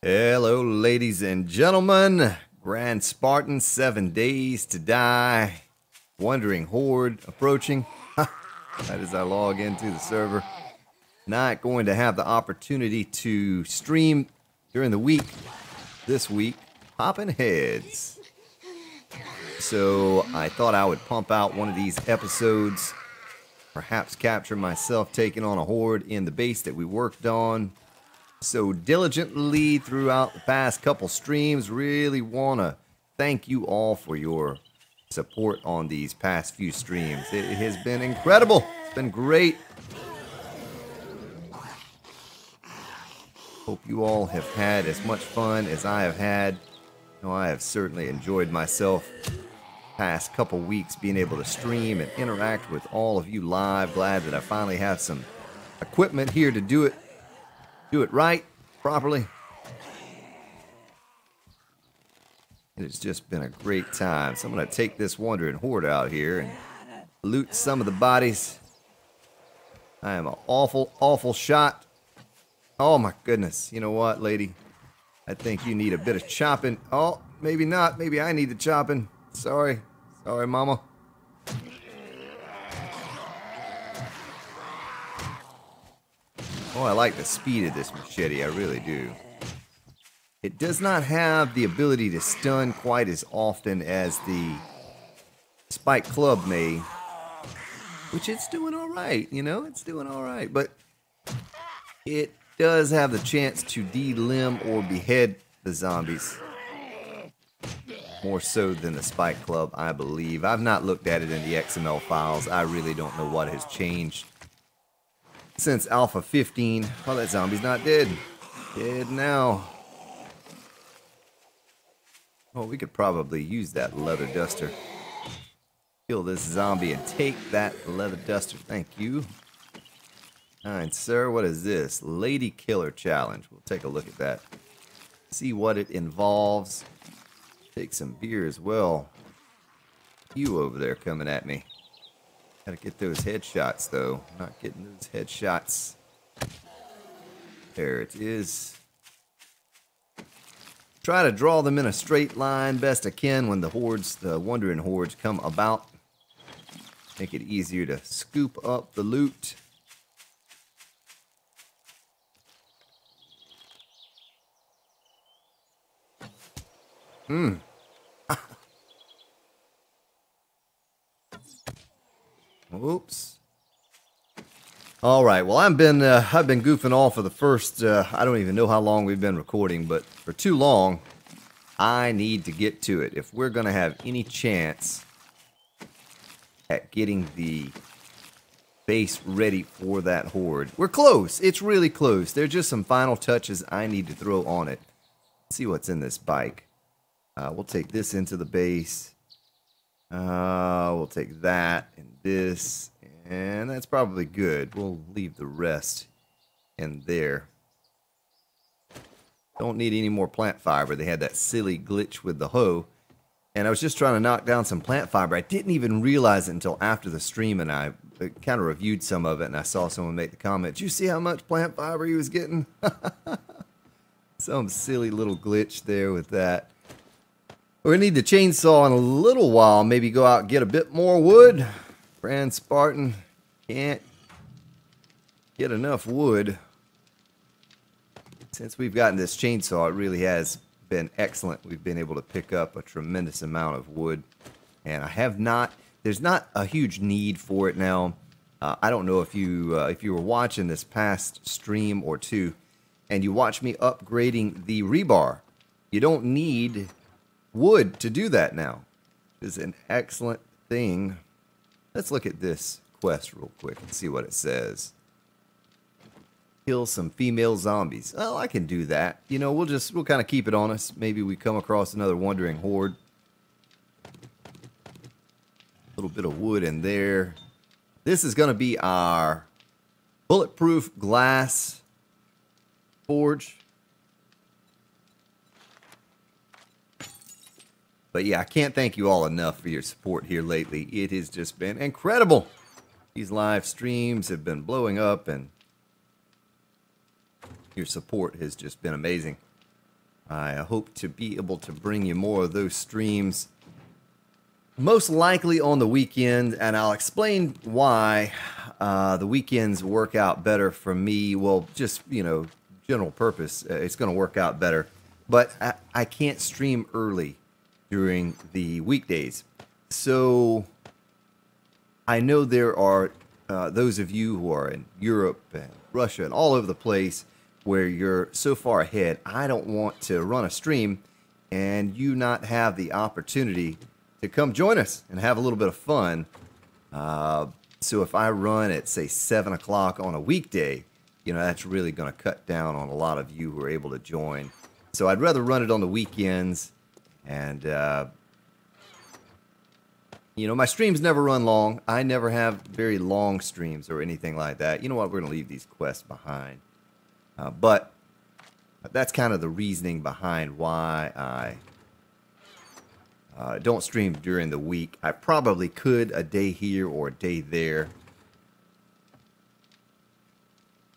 Hello, ladies and gentlemen. Grand Spartan, 7 days to die. Wandering horde approaching. That is, I log into the server. Not going to have the opportunity to stream during the week. This week, popping heads. So I thought I would pump out one of these episodes. Perhaps capture myself taking on a horde in the base that we worked on so diligently throughout the past couple streams. Really want to thank you all for your support on these past few streams. It has been incredible. It's been great. Hope you all have had as much fun as I have had. I have certainly enjoyed myself past couple weeks being able to stream and interact with all of you live. Glad that I finally have some equipment here to do it right, properly. It has just been a great time. So I'm going to take this wandering horde out here and loot some of the bodies. I am an awful shot. Oh my goodness. You know what, lady? I think you need a bit of chopping. Oh, maybe not. Maybe I need the chopping. Sorry, mama. Oh, I like the speed of this machete, I really do. It does not have the ability to stun quite as often as the Spike Club may, which it's doing alright, it's doing alright, but it does have the chance to de-limb or behead the zombies. More so than the Spike Club, I believe. I've not looked at it in the XML files. I really don't know what has changed since Alpha 15. Oh, that zombie's not dead. Dead now. Oh, we could probably use that leather duster. Kill this zombie and take that leather duster. Thank you. Kind sir, what is this? Lady Killer Challenge. We'll take a look at that. See what it involves. Take some beer as well. You over there coming at me. Gotta get those headshots, though. Not getting those headshots. There it is. Try to draw them in a straight line best I can when the hordes, the wandering hordes, come about. Make it easier to scoop up the loot. Oops. All right. Well, I've been goofing off for the first. I don't even know how long we've been recording, but for too long, I need to get to it. If we're gonna have any chance at getting the base ready for that horde, we're close. It's really close. There's just some final touches I need to throw on it. Let's see what's in this bike. We'll take this into the base. We'll take that and this, and that's probably good. We'll leave the rest in there. Don't need any more plant fiber. They had that silly glitch with the hoe, and I was just trying to knock down some plant fiber. I didn't even realize it until after the stream, and I kind of reviewed some of it, and I saw someone make the comment, "Did you see how much plant fiber he was getting?" Some silly little glitch there with that. We're going to need the chainsaw in a little while. Maybe go out and get a bit more wood. Grand Spartan can't get enough wood. Since we've gotten this chainsaw, it really has been excellent. We've been able to pick up a tremendous amount of wood. And I have not, there's not a huge need for it now. I don't know if you were watching this past stream or two, and you watch me upgrading the rebar. You don't need wood to do that now. Is an excellent thing. Let's look at this quest real quick and see what it says. Kill some female zombies. Well, I can do that. We'll kind of keep it on us. Maybe we come across another wandering horde. A little bit of wood in there. This is going to be our bulletproof glass forge. But yeah, I can't thank you all enough for your support here lately. It has just been incredible. These live streams have been blowing up, and your support has just been amazing. I hope to be able to bring you more of those streams, most likely on the weekend, and I'll explain why the weekends work out better for me. Well, just, you know, general purpose, it's going to work out better. But I can't stream early during the weekdays. So I know there are those of you who are in Europe and Russia and all over the place where you're so far ahead. I don't want to run a stream and you not have the opportunity to come join us and have a little bit of fun. So if I run at, say, 7 o'clock on a weekday, you know, that's really going to cut down on a lot of you who are able to join. So I'd rather run it on the weekends. And, you know, my streams never run long. I never have very long streams or anything like that. You know what? We're going to leave these quests behind. But that's kind of the reasoning behind why I don't stream during the week. I probably could a day here or a day there.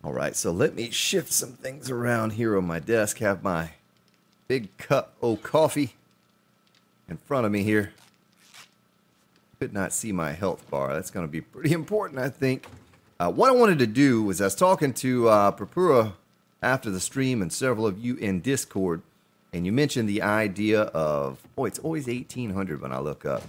All right, so let me shift some things around here on my desk. Have my big cup of coffee in front of me here. Could not see my health bar. That's going to be pretty important, I think. What I wanted to do was I was talking to Purpura after the stream and several of you in Discord, and you mentioned the idea of, boy, it's always 1800 when I look up,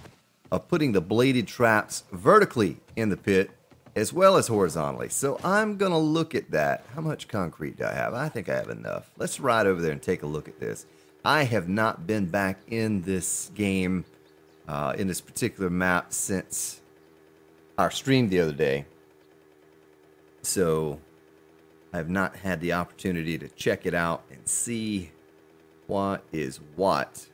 of putting the bladed traps vertically in the pit as well as horizontally. So I'm going to look at that. How much concrete do I have? I think I have enough. Let's ride over there and take a look at this. I have not been back in this game, in this particular map, since our stream the other day. So I have not had the opportunity to check it out and see what is what.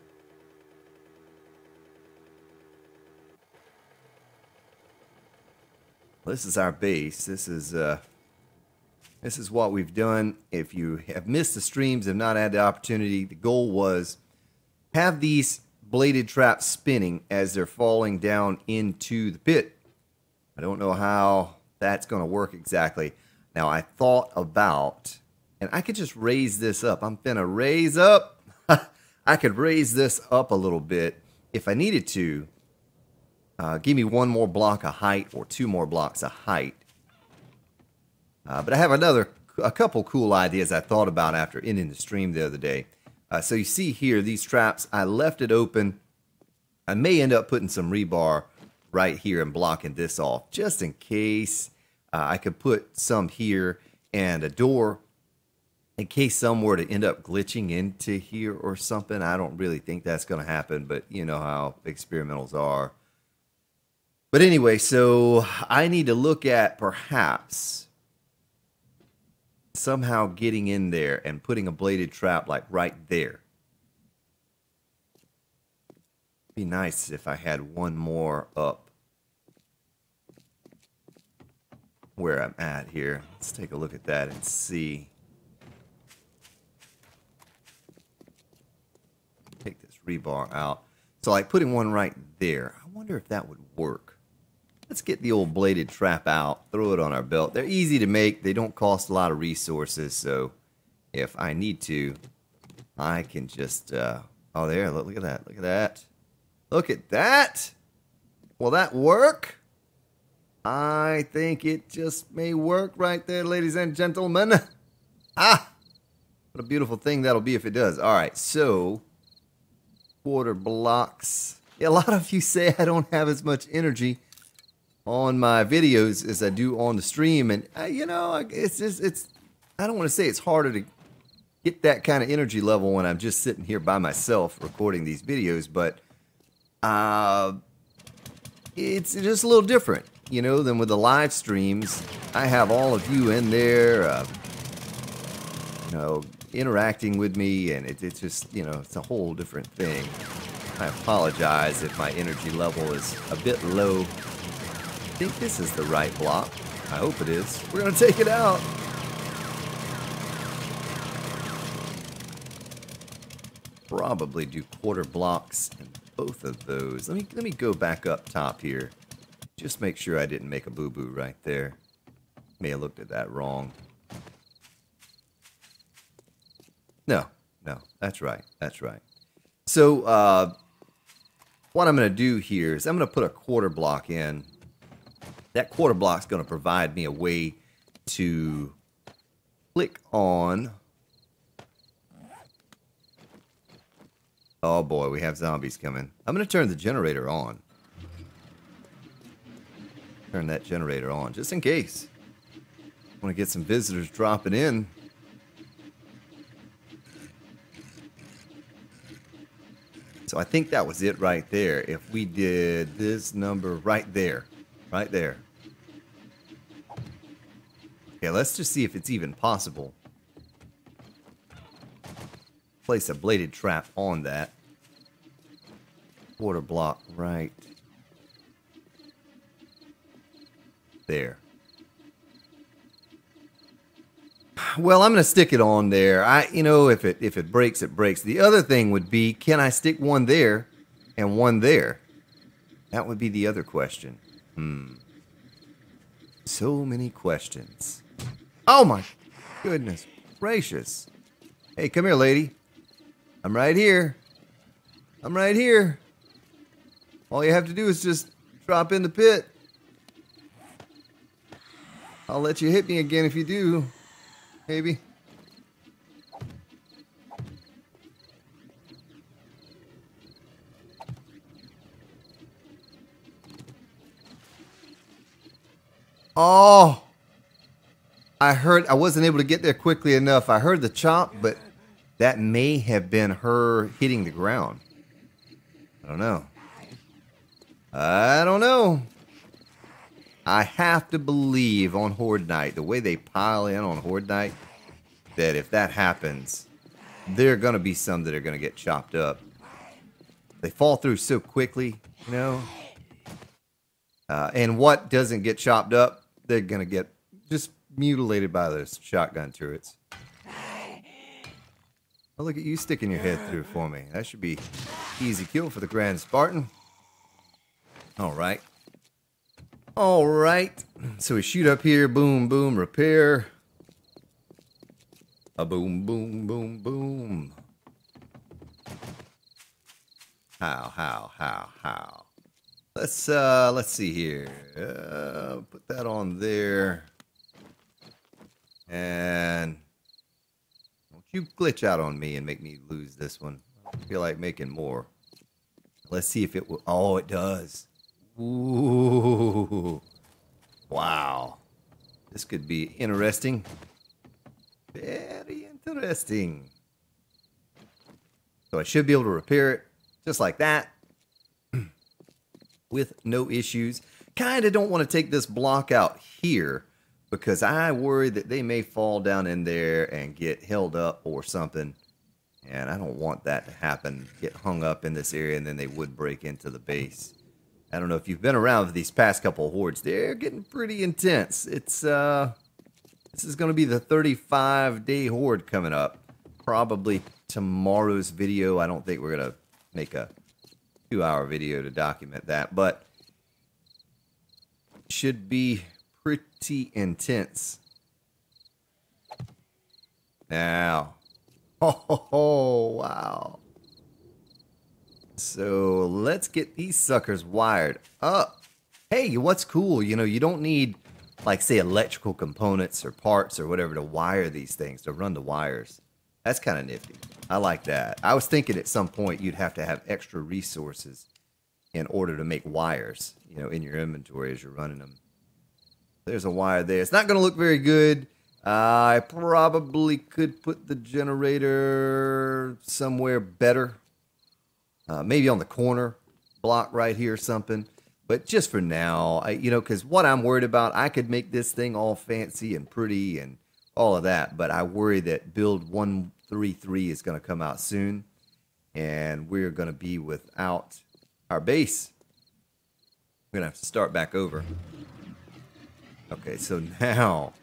This is our base. This is what we've done. If you have missed the streams, have not had the opportunity, the goal was have these bladed traps spinning as they're falling down into the pit. I don't know how that's going to work exactly. Now, I thought about, and I could just raise this up. I'm finna raise up. I could raise this up a little bit if I needed to. Give me one more block of height or two more blocks of height. But I have a couple cool ideas I thought about after ending the stream the other day. So you see here, these traps, I left it open. I may end up putting some rebar right here and blocking this off, just in case. I could put some here and a door in case some were to end up glitching into here or something. I don't really think that's going to happen, but you know how experimentals are. But anyway, so I need to look at perhaps somehow getting in there and putting a bladed trap like right there. Be nice if I had one more up where I'm at here. Let's take a look at that and see. Take this rebar out. So like putting one right there. I wonder if that would work. Let's get the old bladed trap out, throw it on our belt. They're easy to make. They don't cost a lot of resources. So if I need to, I can just, oh, there, look at that. Look at that. Look at that. Will that work? I think it just may work right there, ladies and gentlemen. Ah, what a beautiful thing that'll be if it does. All right, so quarter blocks. Yeah, a lot of you say I don't have as much energy on my videos as I do on the stream, and you know, it's I don't want to say it's harder to get that kind of energy level when I'm just sitting here by myself recording these videos, but it's just a little different, you know, than with the live streams. I have all of you in there, you know, interacting with me, and it's just, you know, it's a whole different thing. I apologize if my energy level is a bit low. I think this is the right block. I hope it is. We're going to take it out. Probably do quarter blocks in both of those. Let me go back up top here. Just make sure I didn't make a boo-boo right there. May have looked at that wrong. No, no. That's right. That's right. So, what I'm going to do here is I'm going to put a quarter block in. That quarter block is going to provide me a way to click on. Oh boy, we have zombies coming. I'm going to turn the generator on. Turn that generator on just in case. I want to get some visitors dropping in. So I think that was it right there. If we did this number right there. Right there. Okay, let's just see if it's even possible. Place a bladed trap on that. Quarter block right there. Well, I'm going to stick it on there. You know, if it breaks, it breaks. The other thing would be, can I stick one there and one there? That would be the other question. So many questions. Oh my goodness gracious. Hey, come here, lady. I'm right here. I'm right here. All you have to do is just drop in the pit. I'll let you hit me again if you do. Maybe. Oh, I wasn't able to get there quickly enough. I heard the chop, but that may have been her hitting the ground. I don't know. I don't know. I have to believe on Horde Night, the way they pile in on Horde Night, that if that happens, there are going to be some that are going to get chopped up. They fall through so quickly, you know. And what doesn't get chopped up, they're going to get just mutilated by those shotgun turrets. Oh, look at you sticking your head through for me. That should be easy kill for the Grand Spartan. All right. All right. So we shoot up here. Boom, boom, repair. A boom, boom, boom, boom. How? Let's see here. Put that on there. And don't you glitch out on me and make me lose this one. I feel like making more. Let's see if it will. Oh, it does. Ooh. Wow. This could be interesting. Very interesting. So I should be able to repair it just like that. With no issues. Kind of don't want to take this block out here because I worry that they may fall down in there and get held up or something. And I don't want that to happen. Get hung up in this area and then they would break into the base. I don't know if you've been around for these past couple of hordes. They're getting pretty intense. It's this is going to be the 35-day horde coming up. Probably tomorrow's video. I don't think we're going to make a 2-hour video to document that, but it should be pretty intense. Now, oh wow. So let's get these suckers wired up. Hey, what's cool? You know, you don't need, like, say, electrical components or parts or whatever to wire these things, to run the wires. That's kind of nifty. I like that. I was thinking at some point you'd have to have extra resources in order to make wires, you know, in your inventory as you're running them. There's a wire there. It's not going to look very good. I probably could put the generator somewhere better. Maybe on the corner block right here or something. But just for now, you know, because what I'm worried about, I could make this thing all fancy and pretty and all of that. But I worry that build 133 is going to come out soon. And we're going to be without our base. We're going to have to start back over. Okay, so now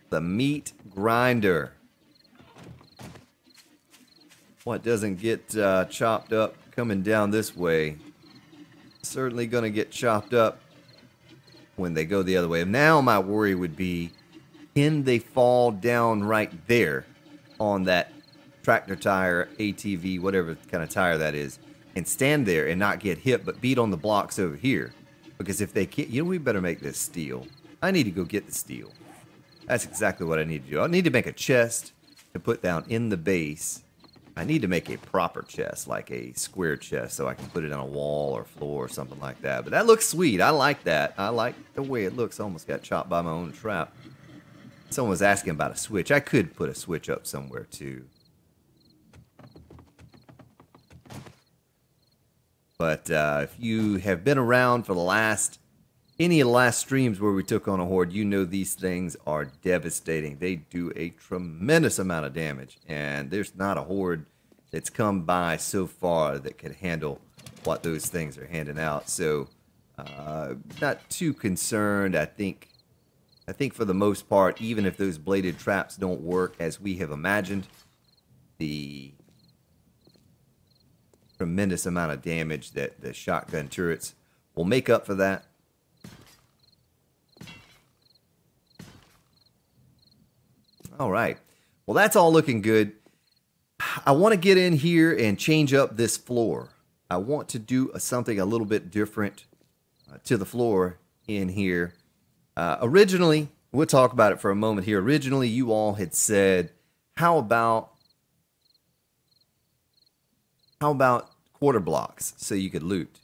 the meat grinder. What doesn't get chopped up coming down this way, certainly going to get chopped up when they go the other way. Now my worry would be Can they fall down right there on that tractor tire, ATV, whatever kind of tire that is, and stand there and not get hit, but beat on the blocks over here? Because if they can't, we better make this steel. I need to go get the steel. That's exactly what I need to do. I need to make a chest to put down in the base. I need to make a proper chest, like a square chest, so I can put it on a wall or floor or something like that. But that looks sweet. I like that. I like the way it looks. I almost got chopped by my own trap. Someone was asking about a switch. I could put a switch up somewhere too. But if you have been around for any of the last streams where we took on a horde, you know these things are devastating. They do a tremendous amount of damage, and there's not a horde that's come by so far that could handle what those things are handing out. So, not too concerned. I think for the most part, even if those bladed traps don't work as we have imagined, the tremendous amount of damage that the shotgun turrets will make up for that. All right. Well, that's all looking good. I want to get in here and change up this floor. I want to do something a little bit different to the floor in here. Originally, we'll talk about it for a moment here. Originally, you all had said, how about quarter blocks so you could loot?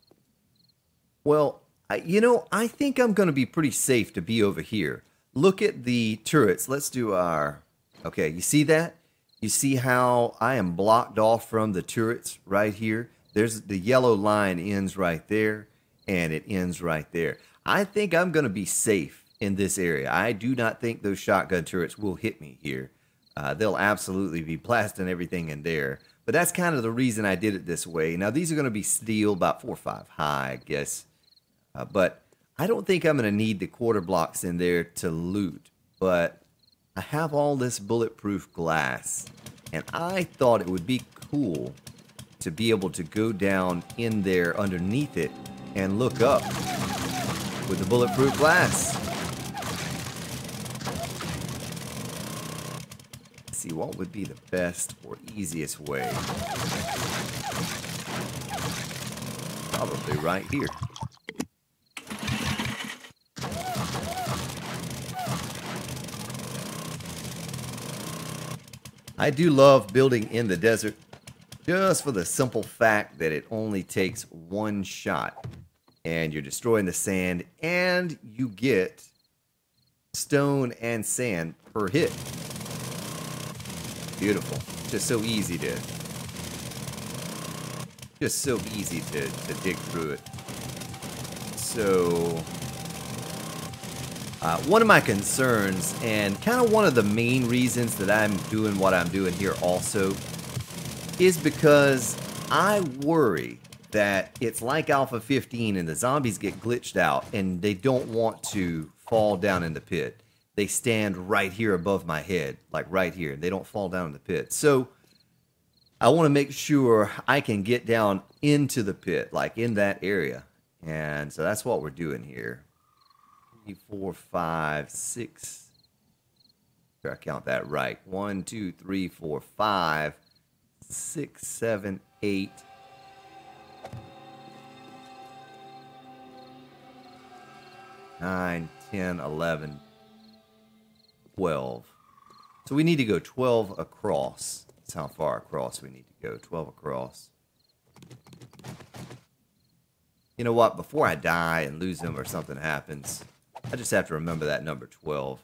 Well, I think I'm going to be pretty safe to be over here. Look at the turrets. Let's do our... Okay, you see that? You see how I am blocked off from the turrets right here? There's the yellow line ends right there, and it ends right there. I think I'm going to be safe in this area. I do not think those shotgun turrets will hit me here. They'll absolutely be blasting everything in there. But that's kind of the reason I did it this way. Now, these are going to be steel, about 4 or 5 high, I guess. But I don't think I'm going to need the quarter blocks in there to loot, but I have all this bulletproof glass, and I thought it would be cool to be able to go down in there underneath it and look up with the bulletproof glass. Let's see what would be the best or easiest way. Probably right here. I do love building in the desert just for the simple fact that it only takes one shot and you're destroying the sand and you get stone and sand per hit. Beautiful. Just so easy to dig through it. So one of my concerns, and kind of one of the main reasons that I'm doing what I'm doing here also, is because I worry that it's like Alpha 15 and the zombies get glitched out and they don't want to fall down in the pit. They stand right here above my head, like right here. They don't fall down in the pit. So I want to make sure I can get down into the pit, like in that area. And so that's what we're doing here. 3, 4, 5, 6. Sure I count that right. 1, 2, 3, 4, 5, 6, 7, 8. 9, 10, 11, 12. So we need to go 12 across. That's how far across we need to go. 12 across. You know what? Before I die and lose them or something happens, I just have to remember that number 12.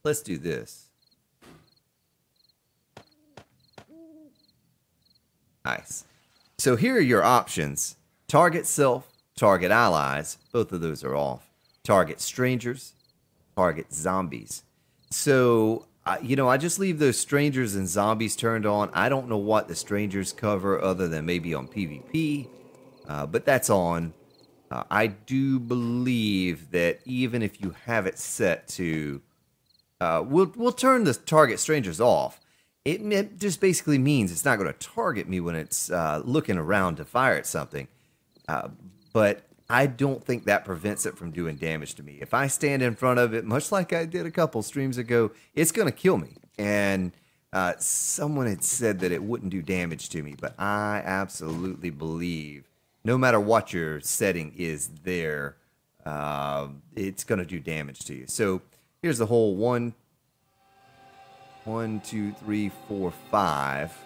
Let's do this. Nice. So here are your options. Target self, target allies. Both of those are off. Target strangers, target zombies. So, I just leave those strangers and zombies turned on. I don't know what the strangers cover other than maybe on PvP, but that's on. I do believe that even if you have it set to, we'll turn the target strangers off. It just basically means it's not going to target me when it's looking around to fire at something. But I don't think that prevents it from doing damage to me. If I stand in front of it, much like I did a couple streams ago, it's going to kill me. And someone had said that it wouldn't do damage to me, but I absolutely believe no matter what your setting is there, it's going to do damage to you. So here's the whole 1, 2, 3, 4, 5.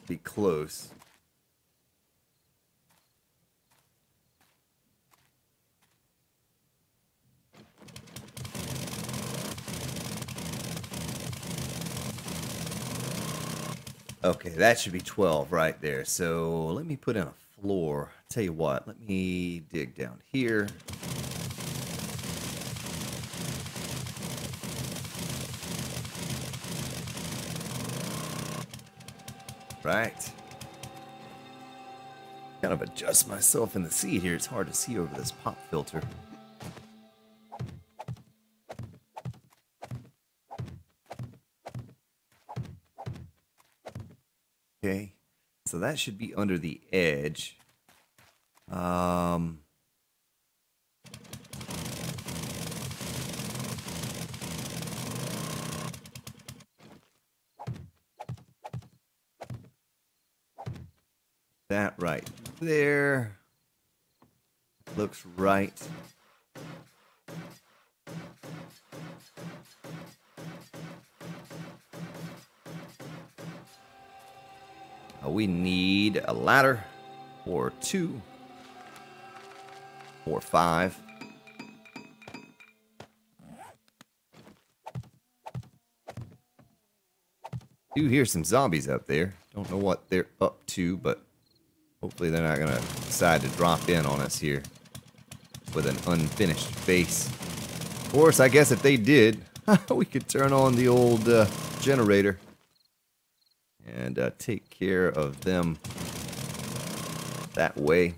Be close. Okay, that should be 12 right there. So let me put in a floor. Tell you what, let me dig down here. Right. Kind of adjust myself in the seat here. It's hard to see over this pop filter. Okay, so that should be under the edge. That right there looks right. We need a ladder or 2 or 5. Do hear some zombies up there. Don't know what they're up to, but hopefully they're not going to decide to drop in on us here with an unfinished base. Of course, I guess if they did, we could turn on the old generator and take care of them that way.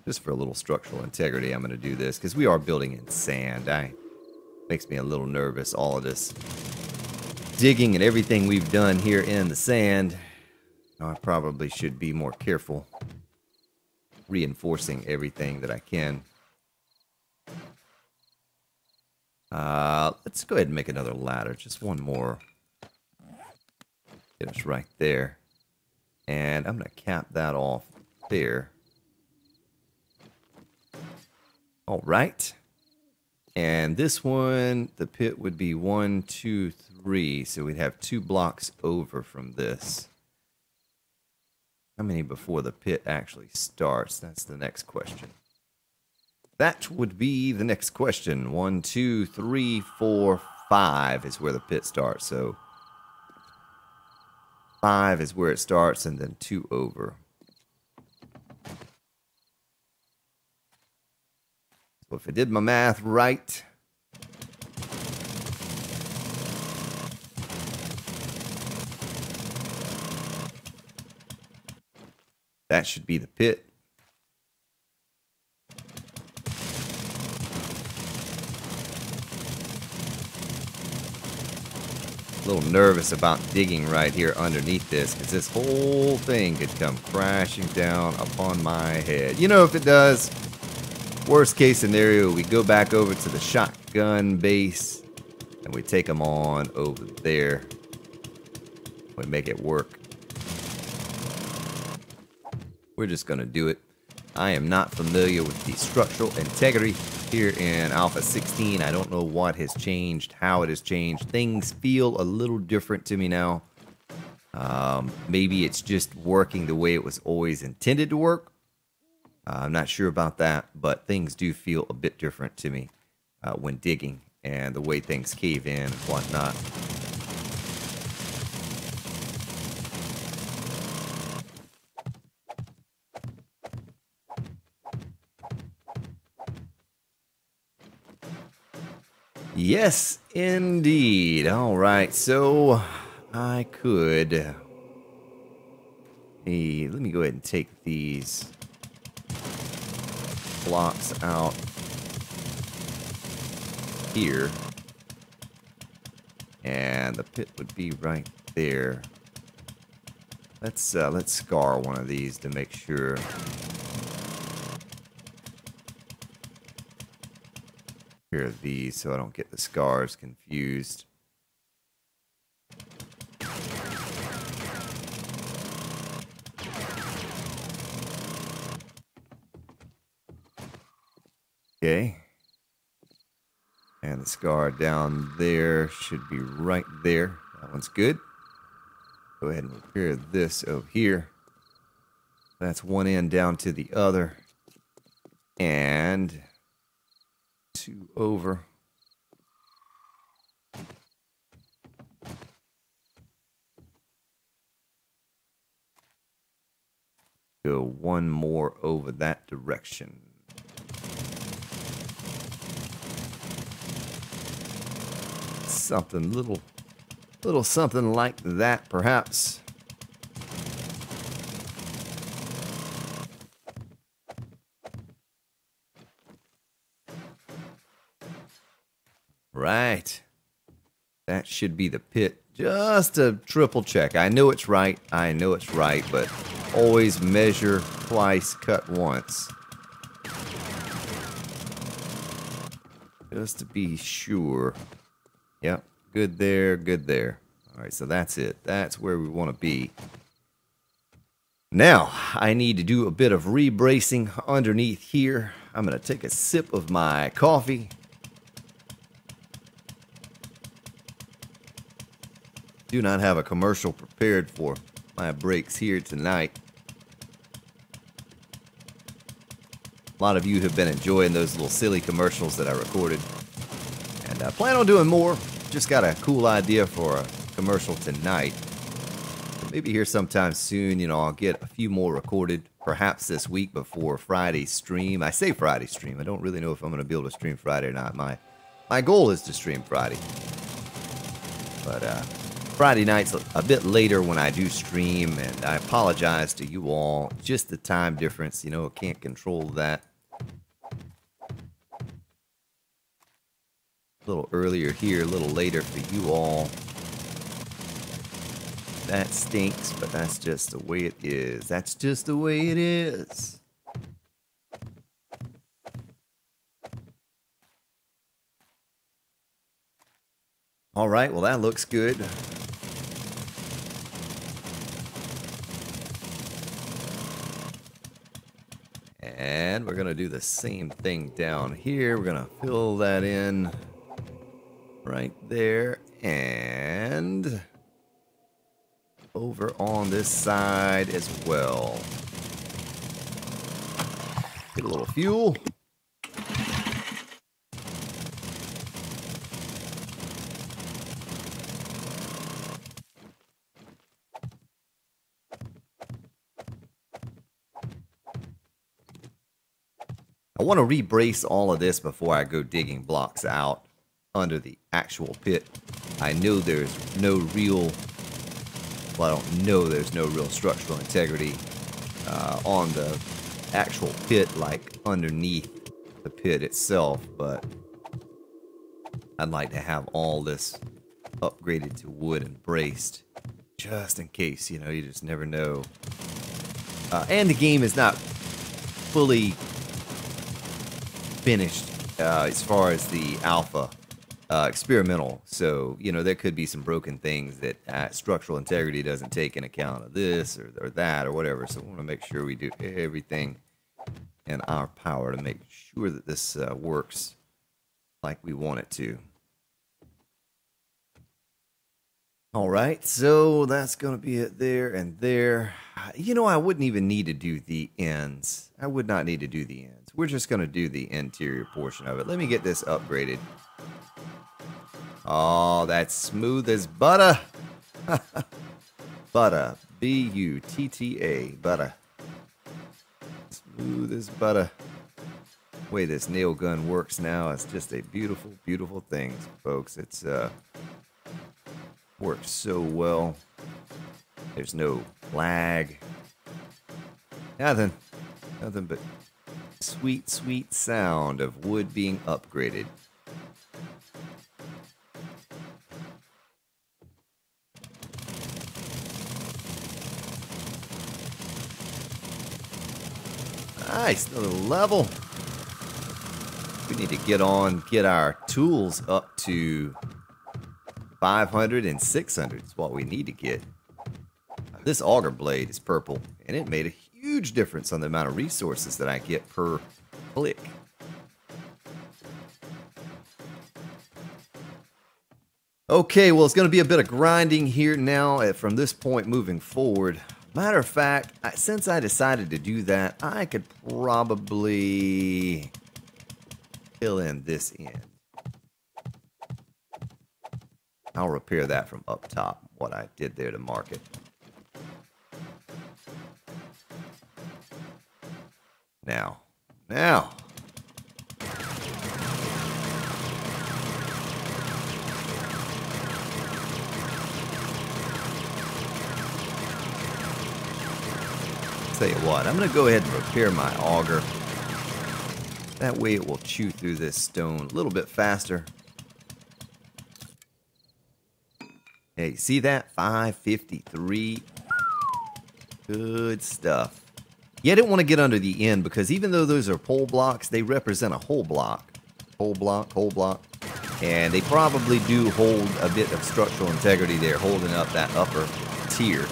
Just for a little structural integrity, I'm going to do this because we are building in sand. Makes me a little nervous, all of this digging and everything we've done here in the sand. I probably should be more careful reinforcing everything that I can. Let's go ahead and make another ladder. Just one more. Get us right there. And I'm going to cap that off there. All right. And this one, the pit would be 1, 2, 3. So we'd have 2 blocks over from this. How many before the pit actually starts? That's the next question. That would be the next question. 1, 2, 3, 4, 5 is where the pit starts. So 5 is where it starts, and then 2 over. So if I did my math right, that should be the pit. A little nervous about digging right here underneath this, because this whole thing could come crashing down upon my head. You know, if it does, worst case scenario, we go back over to the shotgun base and we take them on over there. We make it work. We're just going to do it. I am not familiar with the structural integrity here in Alpha 16. I don't know what has changed, how it has changed. Things feel a little different to me now. Maybe it's just working the way it was always intended to work. I'm not sure about that, but things do feel a bit different to me when digging and the way things cave in and whatnot. Yes, indeed. All right, so I could Hey, let me go ahead and take these blocks out here. And the pit would be right there. Let's scar one of these to make sure. Here are these so I don't get the scars confused. Okay. And the scar down there should be right there. That one's good. Go ahead and repair this over here. That's one end down to the other. And 2 over. Go 1 more over that direction. Something little something like that, perhaps. Right. That should be the pit. Just a triple check. I know it's right. I know it's right, but always measure twice, cut once. Just to be sure. Yep, good there, good there. All right, so that's it. That's where we want to be. Now, I need to do a bit of rebracing underneath here. I'm going to take a sip of my coffee. Do not have a commercial prepared for my breaks here tonight. A lot of you have been enjoying those little silly commercials that I recorded. And I plan on doing more. Just got a cool idea for a commercial tonight. So maybe here sometime soon, you know, I'll get a few more recorded, perhaps this week before Friday's stream. I say Friday stream. I don't really know if I'm going to be able to stream Friday or not. My goal is to stream Friday. But Friday night's a bit later when I do stream, and I apologize to you all. Just the time difference, you know, can't control that. A little earlier here, a little later for you all. That stinks, but that's just the way it is. That's just the way it is. All right, well, that looks good. And we're going to do the same thing down here. We're going to fill that in right there. And over on this side as well. Get a little fuel. I want to rebrace all of this before I go digging blocks out under the actual pit. I know there's no real, well, I don't know there's no real structural integrity on the actual pit, like underneath the pit itself, but I'd like to have all this upgraded to wood and braced, just in case, you know, you just never know. And the game is not fully finished as far as the alpha experimental, so you know there could be some broken things that structural integrity doesn't take in account of this or that or whatever, so we want to make sure we do everything in our power to make sure that this works like we want it to. All right, so that's going to be it there and there. You know, I wouldn't even need to do the ends. I would not need to do the ends. We're just going to do the interior portion of it. Let me get this upgraded. Oh, that's smooth as butter. Butter. B-U-T-T-A. Butter. Smooth as butter. The way this nail gun works now is just a beautiful, beautiful thing, folks. It's works so well. There's no lag. Nothing. Nothing but sweet, sweet sound of wood being upgraded. Nice, another level. We need to get our tools up to 500 and 600 is what we need to get. This auger blade is purple, and it made a huge difference on the amount of resources that I get per click. Okay, well, it's going to be a bit of grinding here now from this point moving forward. Matter of fact, since I decided to do that, I could probably fill in this end. I'll repair that from up top, what I did there to mark it. Now. Tell you what, I'm going to go ahead and repair my auger. That way it will chew through this stone a little bit faster. Hey, you see that? 553. Good stuff. Yeah, I didn't want to get under the end because even though those are pole blocks, they represent a whole block. Whole block. And they probably do hold a bit of structural integrity there, holding up that upper tier.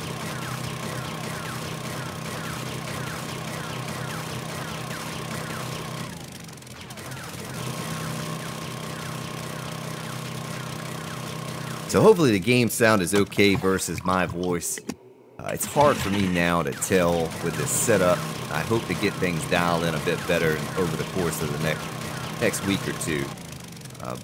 So hopefully the game sound is okay versus my voice. It's hard for me now to tell with this setup. I hope to get things dialed in a bit better over the course of the next week or two.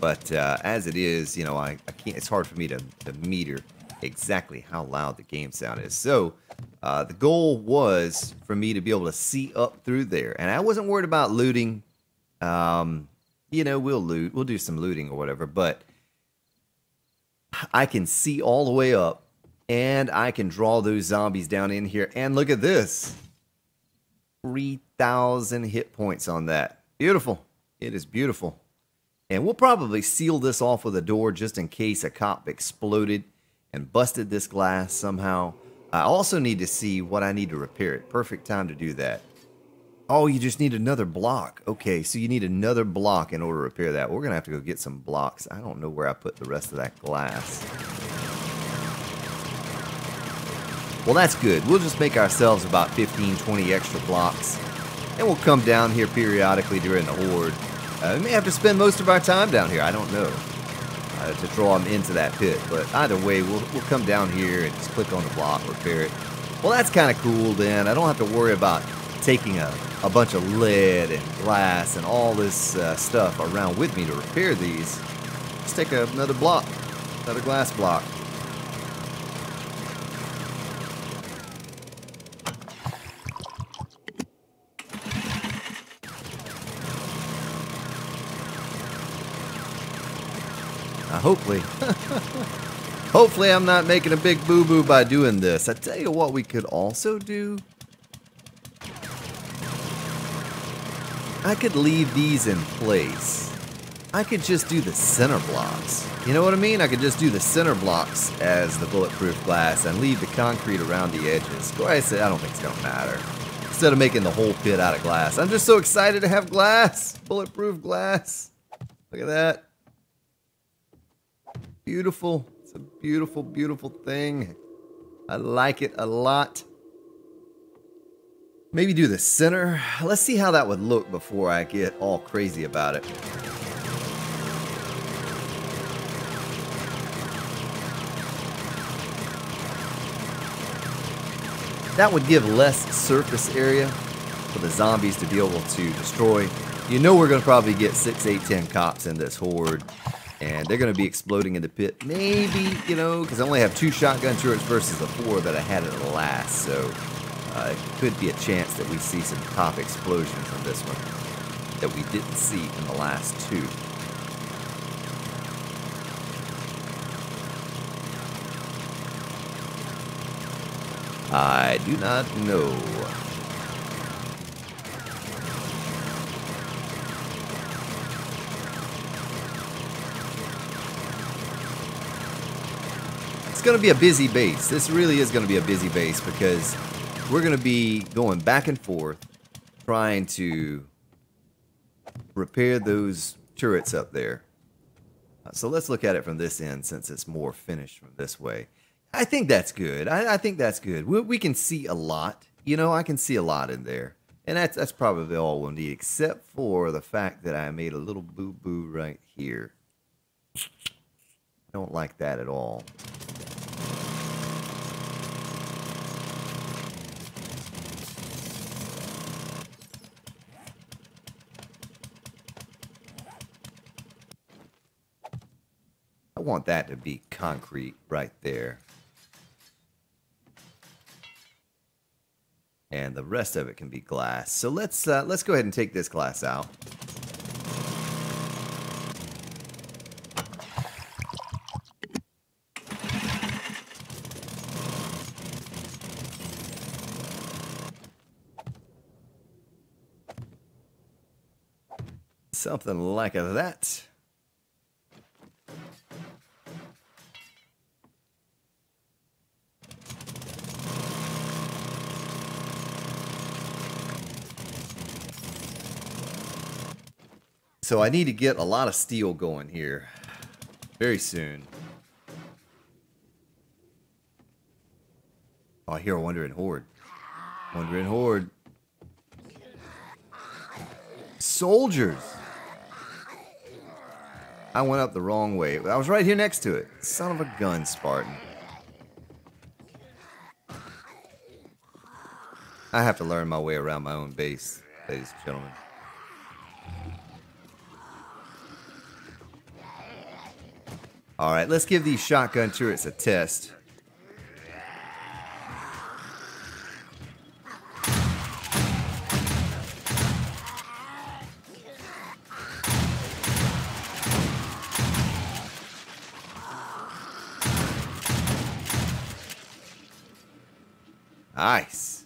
But as it is, you know, I can't. It's hard for me to meter exactly how loud the game sound is. So the goal was for me to be able to see up through there, and I wasn't worried about looting. You know, we'll loot. We'll do some looting or whatever, but I can see all the way up, and I can draw those zombies down in here. And look at this. 3,000 hit points on that. Beautiful. It is beautiful. And we'll probably seal this off with a door just in case a cop exploded and busted this glass somehow. I also need to see what I need to repair it. Perfect time to do that. Oh, you just need another block. Okay, so you need another block in order to repair that. We're going to have to go get some blocks. I don't know where I put the rest of that glass. Well, that's good. We'll just make ourselves about 15, 20 extra blocks. And we'll come down here periodically during the horde. We may have to spend most of our time down here. I don't know. To draw them into that pit. But either way, we'll come down here and just click on the block, repair it. Well, that's kind of cool then. I don't have to worry about taking a bunch of lead and glass and all this stuff around with me to repair these. Let's take another block, another glass block. Hopefully I'm not making a big boo-boo by doing this. I tell you what we could also do. I could leave these in place. I could just do the center blocks. You know what I mean? I could just do the center blocks as the bulletproof glass and leave the concrete around the edges. Go ahead and say, I don't think it's gonna matter. Instead of making the whole pit out of glass. I'm just so excited to have glass. Bulletproof glass. Look at that. Beautiful. It's a beautiful, beautiful thing. I like it a lot. Maybe do the center. Let's see how that would look before I get all crazy about it. That would give less surface area for the zombies to be able to destroy. You know we're going to probably get 6, 8, 10 cops in this horde. And they're going to be exploding in the pit. Maybe, you know, because I only have 2 shotgun turrets versus the 4 that I had at the last. So it could be a chance that we see some cop explosions on this one that we didn't see in the last 2. I do not know. It's going to be a busy base. This really is going to be a busy base because we're going to be going back and forth trying to repair those turrets up there. So let's look at it from this end since it's more finished from this way. I think that's good. I think that's good. We can see a lot. You know, I can see a lot in there. And that's probably all we'll need, except for the fact that I made a little boo-boo right here. I don't like that at all. I want that to be concrete right there. And the rest of it can be glass. So let's go ahead and take this glass out. Something like that. So I need to get a lot of steel going here very soon. Oh, I hear a wandering horde. Wandering horde. Soldiers. I went up the wrong way. I was right here next to it. Son of a gun, Spartan. I have to learn my way around my own base, ladies and gentlemen. Alright, let's give these shotgun turrets a test. Nice.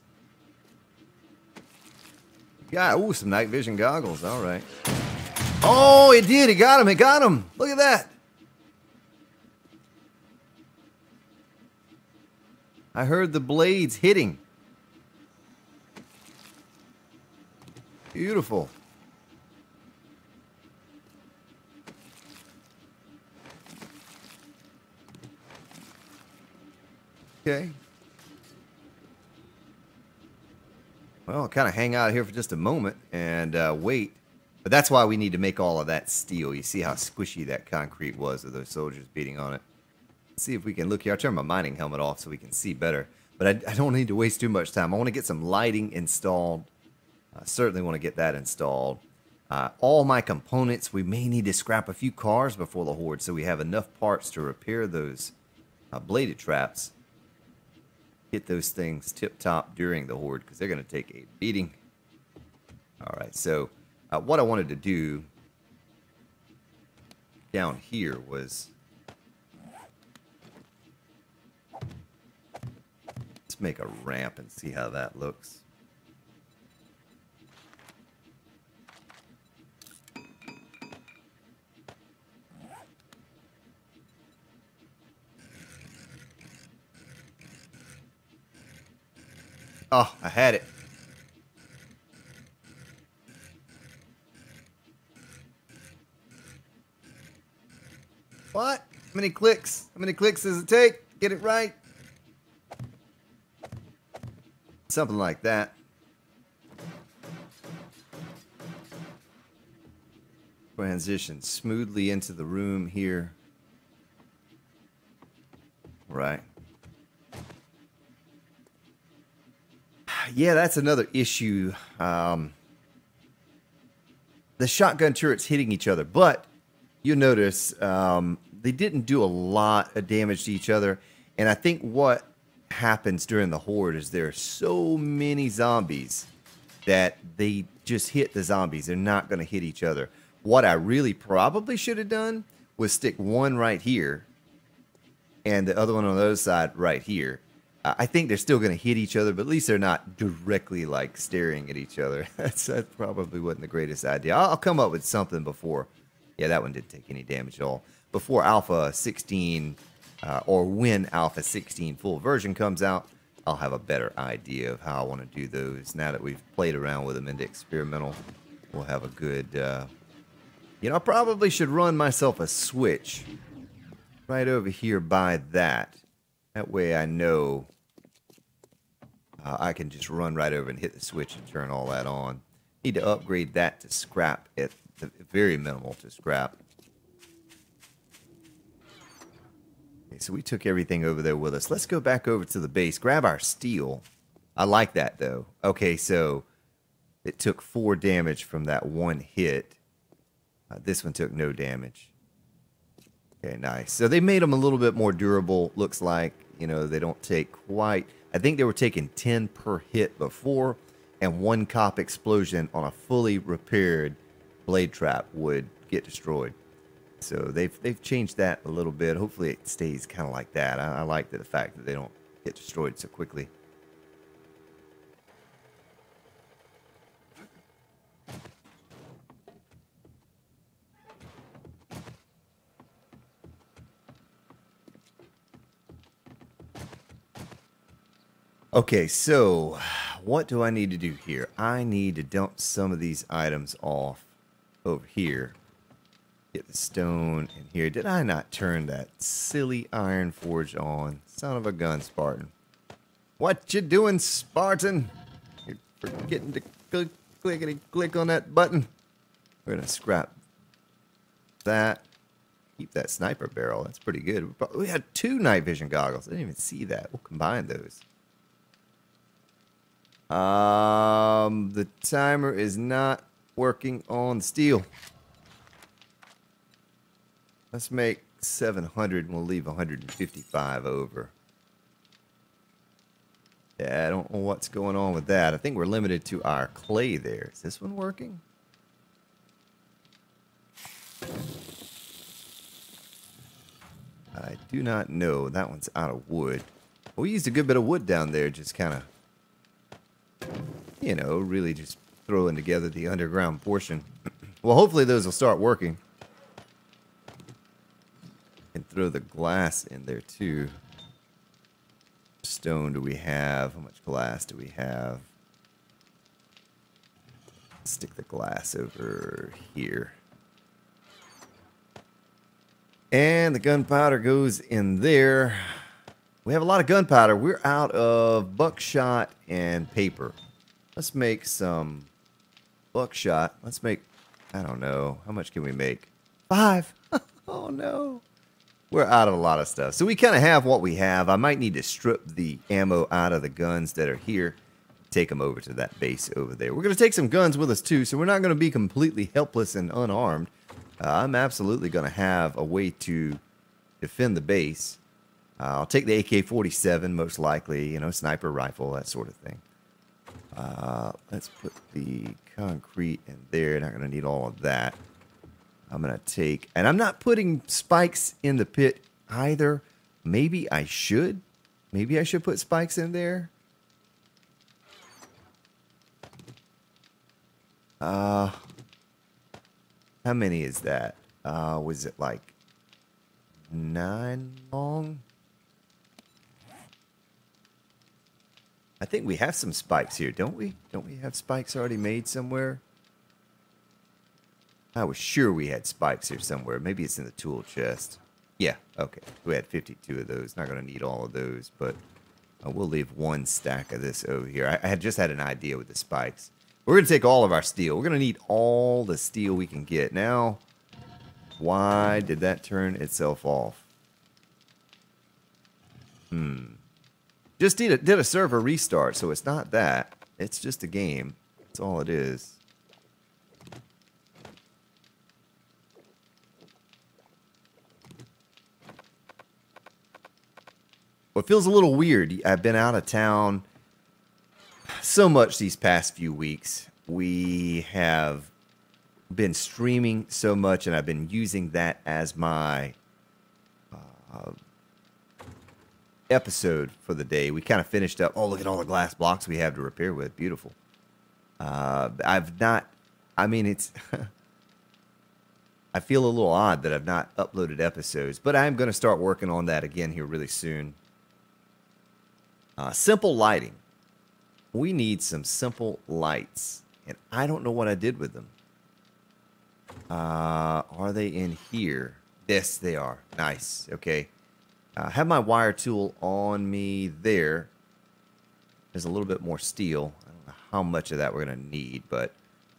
Got, ooh, some night vision goggles. Alright. Oh, it did. It got him. It got him. Look at that. I heard the blades hitting. Beautiful. Okay. Well, I'll kind of hang out here for just a moment and wait. But that's why we need to make all of that steel. You see how squishy that concrete was with those soldiers beating on it. Let's see if we can look here. I'll turn my mining helmet off so we can see better. But I don't need to waste too much time. I want to get some lighting installed. I certainly want to get that installed. All my components, we may need to scrap a few cars before the horde so we have enough parts to repair those bladed traps. Get those things tip-top during the horde because they're going to take a beating. All right, so what I wanted to do down here was... let's make a ramp and see how that looks. Oh, I had it. What? How many clicks? How many clicks does it take? Get it right? Something like that. Transition smoothly into the room here. Right. Yeah, that's another issue. The shotgun turrets hitting each other, but you'll notice they didn't do a lot of damage to each other. And I think what happens during the horde is there are so many zombies that they just hit the zombies. They're not going to hit each other. What I really probably should have done was stick one right here and the other one on the other side right here. I think they're still going to hit each other, but at least they're not directly like staring at each other. That probably wasn't the greatest idea. I'll come up with something before. Yeah, that one didn't take any damage at all. Before Alpha 16 or when Alpha 16 full version comes out, I'll have a better idea of how I want to do those. Now that we've played around with them in the experimental, we'll have a good, you know, I probably should run myself a switch right over here by that. That way I know I can just run right over and hit the switch and turn all that on. Need to upgrade that to scrap at the very minimal to scrap. Okay, so we took everything over there with us. Let's go back over to the base. Grab our steel. I like that, though. Okay, so it took 4 damage from that one hit. This one took no damage. Okay, nice. So they made them a little bit more durable. Looks like, you know, they don't take quite... I think they were taking 10 per hit before, and 1 cop explosion on a fully repaired blade trap would get destroyed. So they've changed that a little bit. Hopefully it stays kind of like that. I like the fact that they don't get destroyed so quickly. Okay, so what do I need to do here? I need to dump some of these items off over here. Get the stone in here. Did I not turn that silly iron forge on? Son of a gun, Spartan. What you doing, Spartan? You're forgetting to click on that button. We're going to scrap that. Keep that sniper barrel. That's pretty good. We had 2 night vision goggles. I didn't even see that. We'll combine those. The timer is not working on steel. Let's make 700 and we'll leave 155 over. Yeah, I don't know what's going on with that. I think we're limited to our clay there. Is this one working? I do not know. That one's out of wood. We used a good bit of wood down there, just kind of, you know, really just throwing together the underground portion. Well, hopefully those will start working. And throw the glass in there too. Stone do we have? How much glass do we have? Stick the glass over here. And the gunpowder goes in there. We have a lot of gunpowder. We're out of buckshot and paper. Let's make some buckshot. Let's make, I don't know, how much can we make? 5. Oh no. We're out of a lot of stuff. So we kind of have what we have. I might need to strip the ammo out of the guns that are here. Take them over to that base over there. We're going to take some guns with us too, so we're not going to be completely helpless and unarmed. I'm absolutely going to have a way to defend the base. I'll take the AK-47 most likely, you know, sniper rifle, that sort of thing. Let's put the concrete in there. Not going to need all of that. I'm going to take, and I'm not putting spikes in the pit either. Maybe I should. Maybe I should put spikes in there. How many is that? Was it like 9 long? I think we have some spikes here, don't we? Don't we have spikes already made somewhere? I was sure we had spikes here somewhere. Maybe it's in the tool chest. Yeah, okay. We had 52 of those. Not going to need all of those, but we'll leave 1 stack of this over here. I had just had an idea with the spikes. We're going to take all of our steel. We're going to need all the steel we can get. Now, why did that turn itself off? Just did a server restart, so it's not that. It's just a game. That's all it is. Well, it feels a little weird. I've been out of town so much these past few weeks. We have been streaming so much, and I've been using that as my episode for the day. We kind of finished up. Oh, look at all the glass blocks we have to repair with. Beautiful. I've not, I mean, it's, I feel a little odd that I've not uploaded episodes, but I'm going to start working on that again here really soon. Simple lighting. We need some simple lights, and I don't know what I did with them. Are they in here? Yes, they are. Nice. Okay. Have my wire tool on me there. There's a little bit more steel. I don't know how much of that we're going to need, but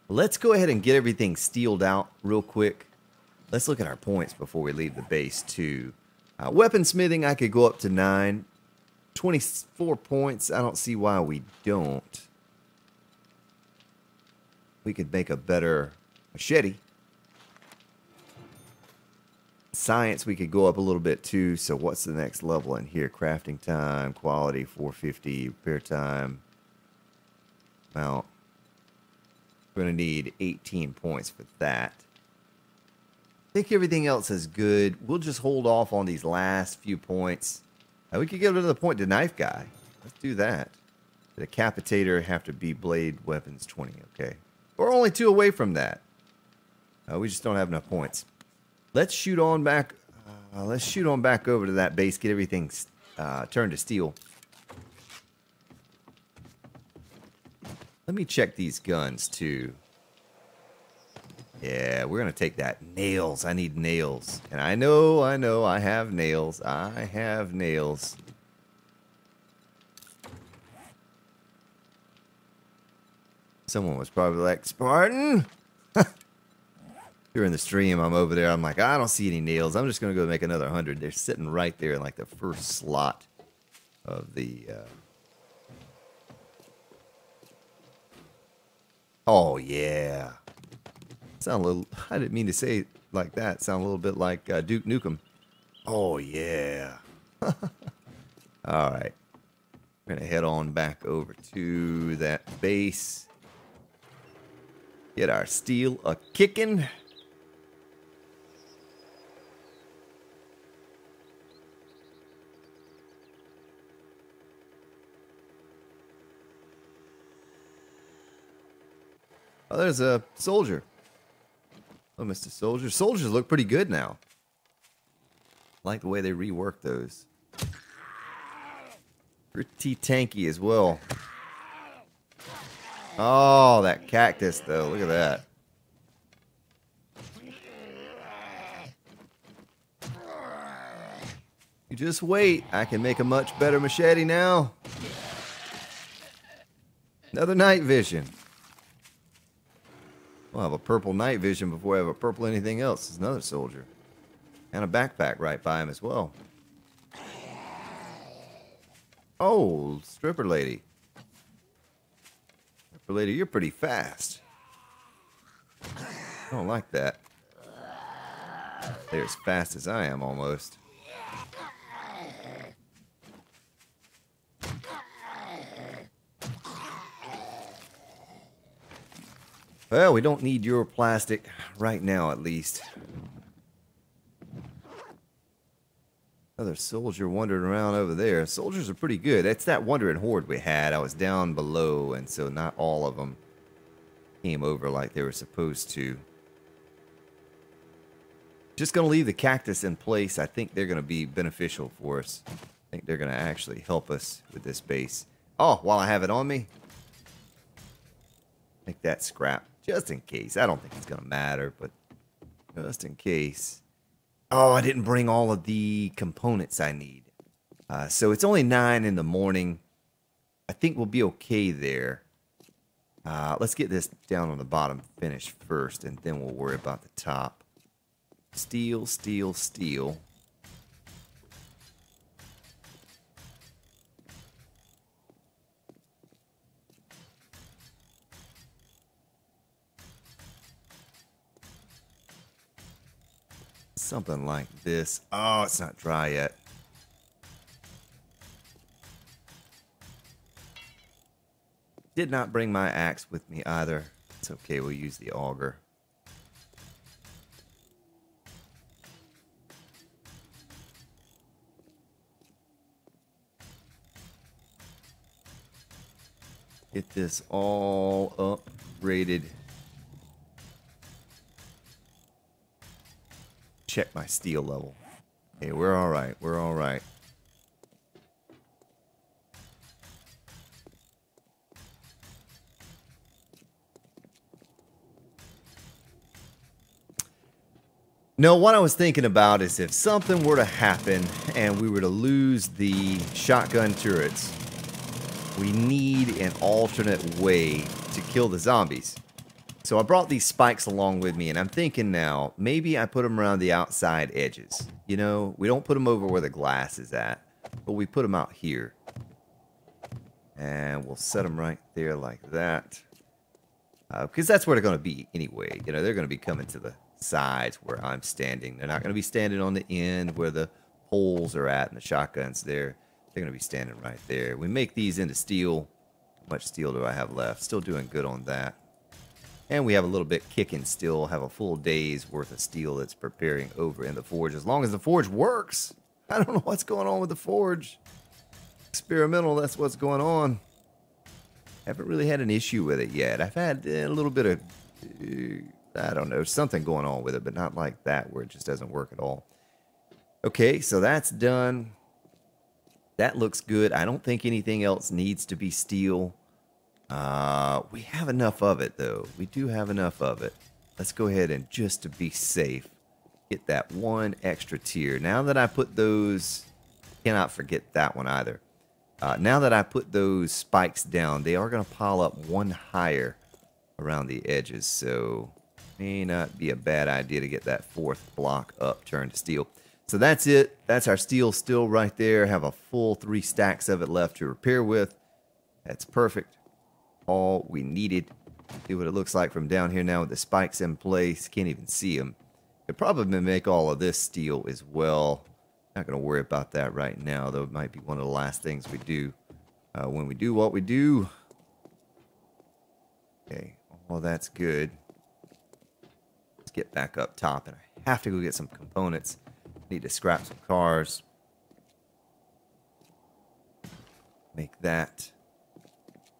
let's go ahead and get everything steeled out real quick. Let's look at our points before we leave the base, too. Weaponsmithing, I could go up to 9. 24 points. I don't see why we don't. We could make a better machete. Science, we could go up a little bit, too. So what's the next level in here? Crafting time, quality, 450, repair time. Well, we're going to need 18 points for that. I think everything else is good. We'll just hold off on these last few points. We could get to the point to knife guy. Let's do that. The decapitator have to be blade weapons 20. Okay. We're only 2 away from that. We just don't have enough points. Let's shoot on back. Let's shoot on back over to that base. Get everything turned to steel. Let me check these guns too. Yeah, we're going to take that. Nails. I need nails. And I know, I have nails. I have nails. Someone was probably like, Spartan? During the stream, I'm over there. I'm like, I don't see any nails. I'm just going to go make another 100. They're sitting right there in like the first slot of the... Oh, yeah. Sound a little, I didn't mean to say it like that. Sound a little bit like Duke Nukem. Oh, yeah. All right. We're going to head on back over to that base. Get our steel a-kicking. Oh, there's a soldier. Oh, Mr. Soldier. Soldiers look pretty good now. I like the way they rework those. Pretty tanky as well. Oh, that cactus, though. Look at that. You just wait. I can make a much better machete now. Another night vision. We'll have a purple night vision before I have a purple anything else. There's another soldier. And a backpack right by him as well. Oh, stripper lady. Stripper lady, you're pretty fast. I don't like that. They're as fast as I am almost. Well, we don't need your plastic right now, at least. Another soldier wandering around over there. Soldiers are pretty good. That's that wandering horde we had. I was down below, and so not all of them came over like they were supposed to. Just going to leave the cactus in place. I think they're going to be beneficial for us. I think they're going to actually help us with this base. Oh, while I have it on me, make that scrap. Just in case. I don't think it's going to matter, but just in case. Oh, I didn't bring all of the components I need. So it's only 9 in the morning. I think we'll be okay there. Let's get this down on the bottom finished first, and then we'll worry about the top. Steel, steel, steel. Something like this. Oh, it's not dry yet. Did not bring my axe with me either. It's okay, we'll use the auger. Get this all upgraded. check my steel level. Okay, we're all right. We're all right. No, what I was thinking about is if something were to happen and we were to lose the shotgun turrets, we need an alternate way to kill the zombies. So I brought these spikes along with me, and I'm thinking now, maybe I put them around the outside edges. You know, we don't put them over where the glass is at, but we put them out here. And we'll set them right there like that. Because that's where they're going to be anyway. You know, they're going to be coming to the sides where I'm standing. They're not going to be standing on the end where the poles are at and the shotgun's there. They're going to be standing right there. We make these into steel. How much steel do I have left? Still doing good on that. And we have a little bit kicking still. Have a full day's worth of steel that's preparing over in the forge. As long as the forge works. I don't know what's going on with the forge. Experimental, that's what's going on. Haven't really had an issue with it yet. I've had a little bit of, I don't know, something going on with it, but not like that where it just doesn't work at all. Okay, so that's done. That looks good. I don't think anything else needs to be steel. We have enough of it, though. We do have enough of it. Let's go ahead and, just to be safe, get that one extra tier. Now that I put those, cannot forget that one either. Now that I put those spikes down, they are going to pile up one higher around the edges, so may not be a bad idea to get that fourth block up turned to steel. So that's it. That's our steel still right there. Have a full 3 stacks of it left to repair with. That's perfect. All we needed. See what it looks like from down here now with the spikes in place. Can't even see them. Could probably make all of this steel as well. Not going to worry about that right now, though. It might be one of the last things we do when we do what we do. Okay, all that's good. Let's get back up top, and I have to go get some components. Need to scrap some cars. Make that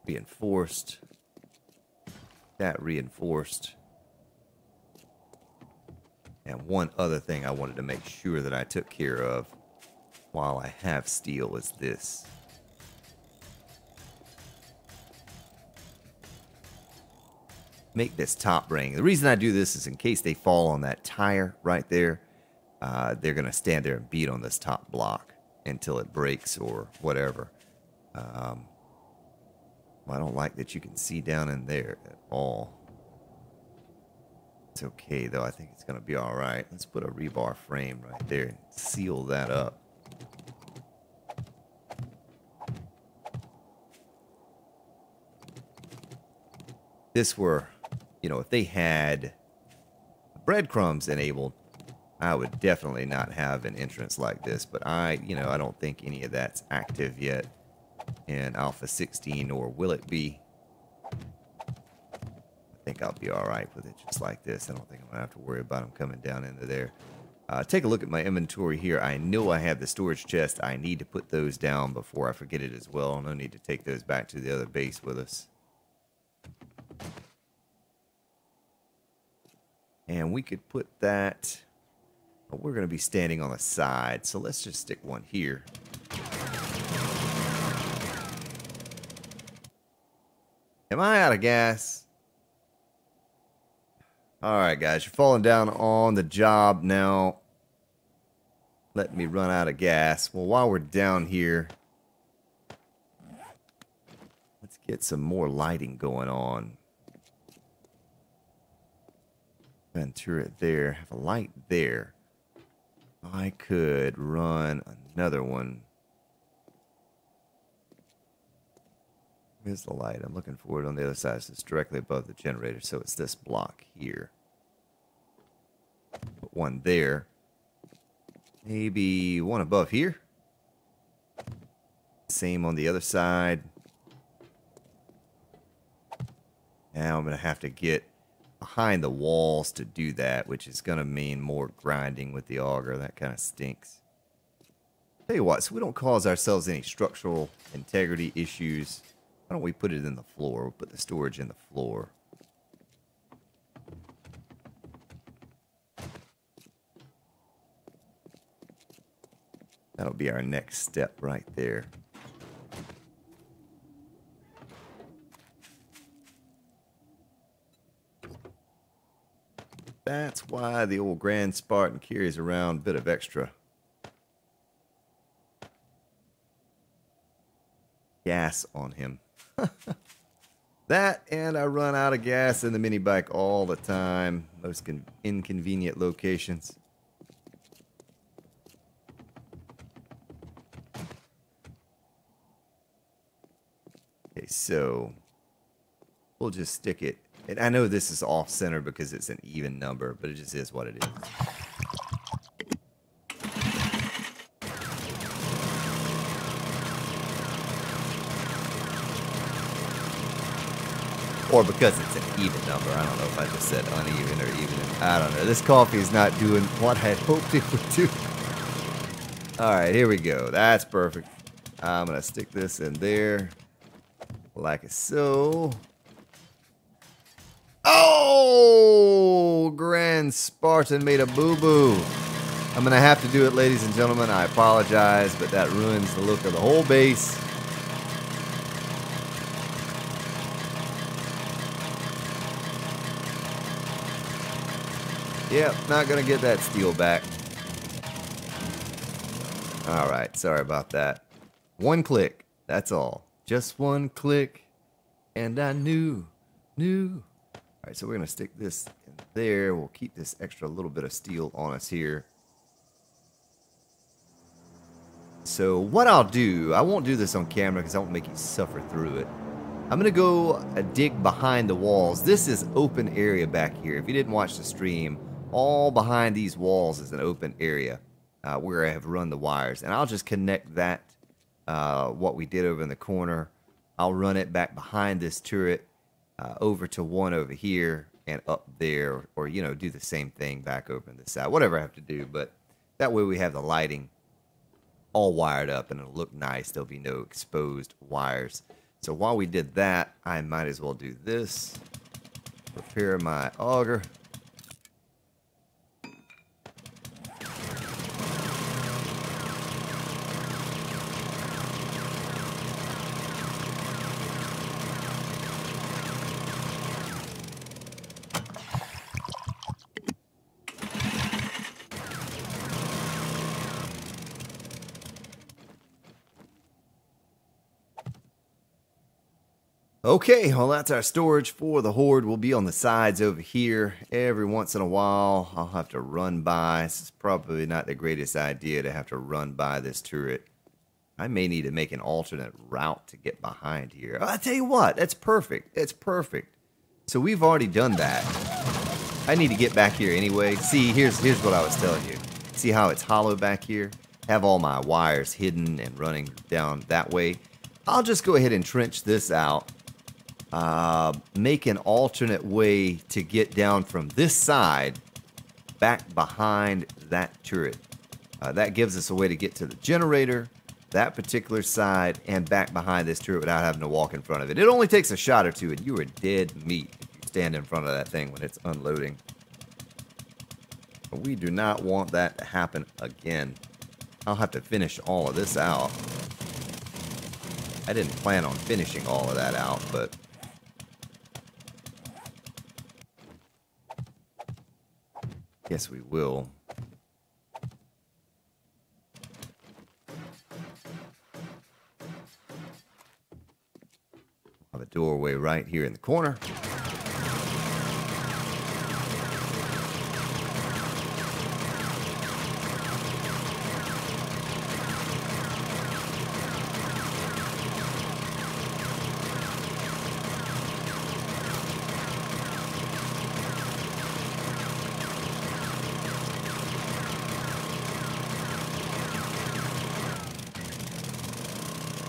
reinforced. That reinforced. And one other thing I wanted to make sure that I took care of while I have steel is this. Make this top ring. The reason I do this is in case they fall on that tire right there. They're going to stand there and beat on this top block until it breaks or whatever. I don't like that you can see down in there at all. It's okay, though. I think it's going to be all right. Let's put a rebar frame right there and seal that up. This were, you know, if they had breadcrumbs enabled, I would definitely not have an entrance like this. But I don't think any of that's active yet in Alpha 16, or will it be? I think I'll be all right with it just like this. I don't think I'm going to have to worry about them coming down into there. Take a look at my inventory here. I know I have the storage chest. I need to put those down before I forget it as well. No need to take those back to the other base with us. And we could put that... But we're going to be standing on the side, so let's just stick one here. Am I out of gas? Alright guys, you're falling down on the job now. Let me run out of gas. Well, while we're down here, let's get some more lighting going on. Ventura there. Have a light there. I could run another one. Here's the light. I'm looking for it on the other side. So it's directly above the generator. So it's this block here. Put one there. Maybe one above here. Same on the other side. Now I'm going to have to get behind the walls to do that, which is going to mean more grinding with the auger. That kind of stinks. Tell you what, so we don't cause ourselves any structural integrity issues, why don't we put it in the floor? We'll put the storage in the floor. That'll be our next step right there. That's why the old Grand Spartan carries around a bit of extra gas on him. That, and I run out of gas in the mini bike all the time. Most inconvenient locations. Okay, so we'll just stick it. And I know this is off center because it's an even number, but it just is what it is. Or because it's an even number. I don't know if I just said uneven or even. I don't know. This coffee is not doing what I had hoped it would do. Alright, here we go. That's perfect. I'm going to stick this in there. Like so. Oh! Grand Spartan made a boo-boo. I'm going to have to do it, ladies and gentlemen. I apologize, but that ruins the look of the whole base. Yep, not going to get that steel back. Alright, sorry about that. One click, that's all. Just one click, and I knew. Alright, so we're going to stick this in there. We'll keep this extra little bit of steel on us here. So what I'll do, I won't do this on camera because I won't make you suffer through it. I'm going to go dig behind the walls. This is open area back here. If you didn't watch the stream, all behind these walls is an open area where I have run the wires. And I'll just connect that, what we did over in the corner. I'll run it back behind this turret over to one over here and up there. Or, you know, do the same thing back over on this side. Whatever I have to do. But that way we have the lighting all wired up and it'll look nice. There'll be no exposed wires. So while we did that, I might as well do this. Prepare my auger. Okay, well that's our storage for the horde. Will be on the sides over here. Every once in a while, I'll have to run by. This is probably not the greatest idea to have to run by this turret. I may need to make an alternate route to get behind here. I'll tell you what, that's perfect. It's perfect. So we've already done that. I need to get back here anyway. See, here's what I was telling you. See how it's hollow back here? Have all my wires hidden and running down that way. I'll just go ahead and trench this out. Make an alternate way to get down from this side back behind that turret. That gives us a way to get to the generator, that particular side, and back behind this turret without having to walk in front of it. It only takes a shot or two, and you are dead meat if you stand in front of that thing when it's unloading. But we do not want that to happen again. I'll have to finish all of this out. I didn't plan on finishing all of that out, but yes, we will. Have a doorway right here in the corner.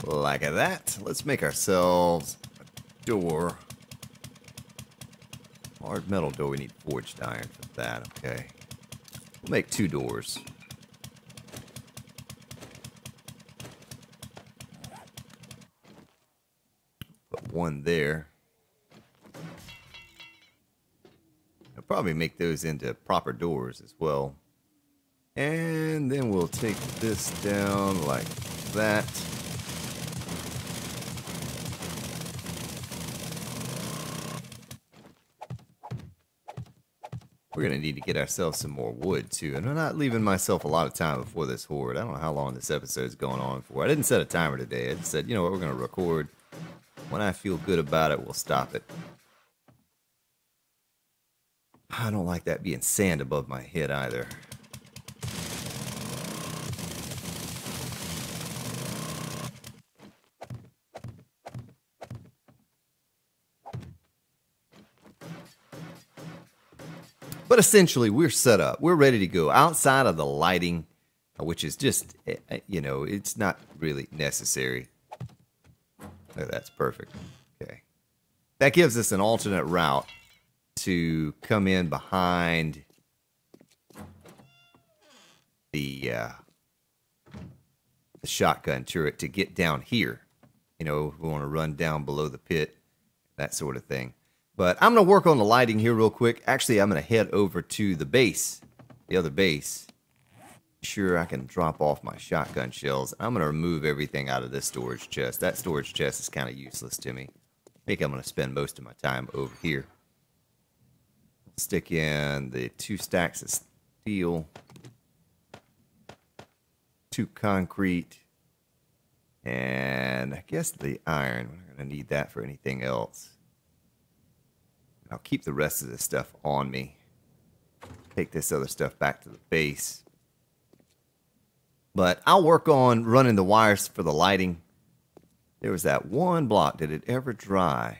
Like that. Let's make ourselves a door. Hard metal door. We need forged iron for that. Okay. We'll make 2 doors. Put 1 there. I'll probably make those into proper doors as well. And then we'll take this down like that. We're going to need to get ourselves some more wood, too. And I'm not leaving myself a lot of time before this horde. I don't know how long this episode's going on for. I didn't set a timer today. I just said, you know what, we're going to record. When I feel good about it, we'll stop it. I don't like that being sand above my head either. But essentially, we're set up. We're ready to go outside of the lighting, which is just, you know, it's not really necessary. Oh, that's perfect. Okay. That gives us an alternate route to come in behind the shotgun turret to get down here. You know, we want to run down below the pit, that sort of thing. But I'm going to work on the lighting here real quick. Actually, I'm going to head over to the base, the other base. Sure, I can drop off my shotgun shells. I'm going to remove everything out of this storage chest. That storage chest is kind of useless to me. I think I'm going to spend most of my time over here. Stick in the 2 stacks of steel, 2 concrete, and I guess the iron. We're not going to need that for anything else. I'll keep the rest of this stuff on me. Take this other stuff back to the base. But I'll work on running the wires for the lighting. There was that one block. Did it ever dry?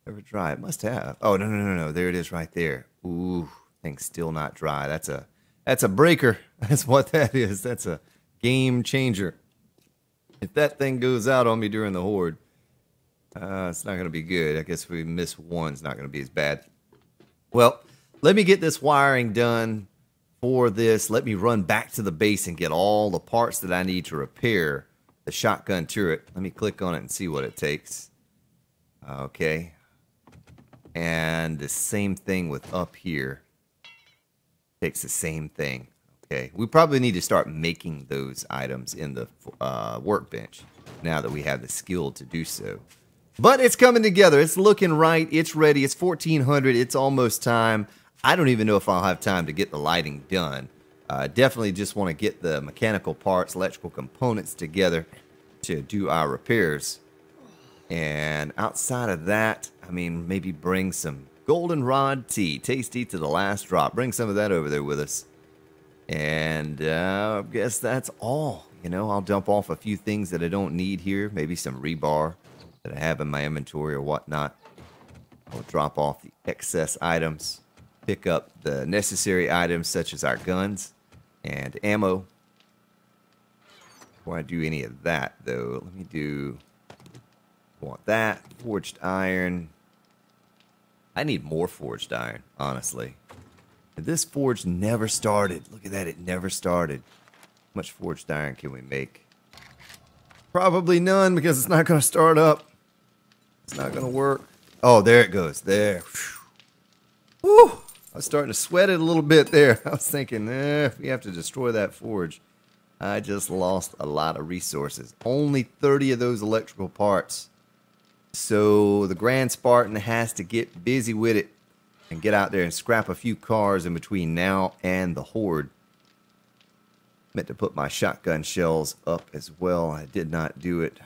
Ever dry? It must have. Oh, no. There it is right there. Ooh, thing's still not dry. That's a breaker. That's what that is. That's a game changer. If that thing goes out on me during the horde, it's not going to be good. I guess if we miss one, it's not going to be as bad. Well, let me get this wiring done for this. Let me run back to the base and get all the parts that I need to repair the shotgun turret. Let me click on it and see what it takes. Okay. And the same thing with up here. Takes the same thing. Okay. We probably need to start making those items in the workbench now that we have the skill to do so. But it's coming together. It's looking right. It's ready. It's 1400. It's almost time. I don't even know if I'll have time to get the lighting done. Definitely just want to get the mechanical parts, electrical components together to do our repairs. And outside of that, I mean, maybe bring some goldenrod tea. Tasty to the last drop. Bring some of that over there with us. And I guess that's all. You know, I'll dump off a few things that I don't need here. Maybe some rebar that I have in my inventory or whatnot. I'll drop off the excess items, pick up the necessary items such as our guns and ammo. Before I do any of that, though, let me do, want that, forged iron. I need more forged iron, honestly. And this forge never started. Look at that, it never started. How much forged iron can we make? Probably none, because it's not going to start up. It's not going to work. Oh, there it goes. There. Whew. I was starting to sweat it a little bit there. I was thinking, if we have to destroy that forge, I just lost a lot of resources. Only 30 of those electrical parts. So the Grand Spartan has to get busy with it and get out there and scrap a few cars in between now and the horde. Meant to put my shotgun shells up as well. I did not do it.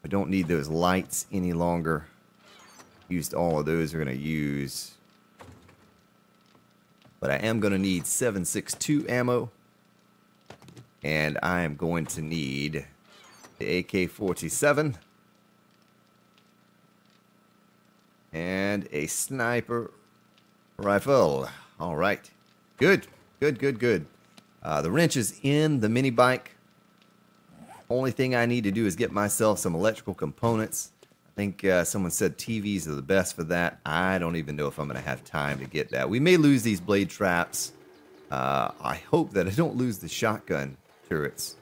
I don't need those lights any longer. Used all of those. We're going to use. But I am going to need 7.62 ammo. And I am going to need the AK-47. And a sniper rifle. All right. Good. Good. The wrench is in the mini bike. Only thing I need to do is get myself some electrical components. I think someone said TVs are the best for that. I don't even know if I'm going to have time to get that. We may lose these blade traps. I hope that I don't lose the shotgun turrets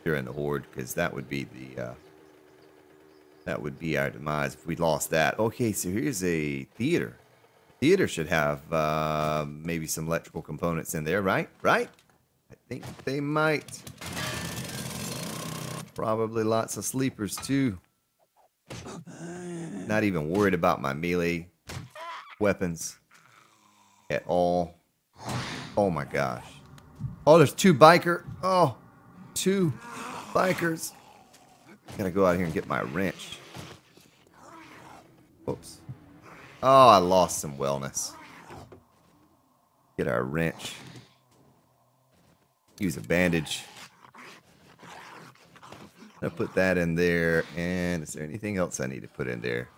during the horde, because that would be our demise if we lost that. Okay, so here's a theater. theater should have maybe some electrical components in there, right? Right? I think they might. Probably lots of sleepers too. Not even worried about my melee weapons at all. Oh my gosh. Oh, there's two biker. Oh, two bikers. Gotta go out here and get my wrench. Whoops. Oh, I lost some wellness. Get our wrench. Use a bandage. I'll put that in there. And is there anything else I need to put in there?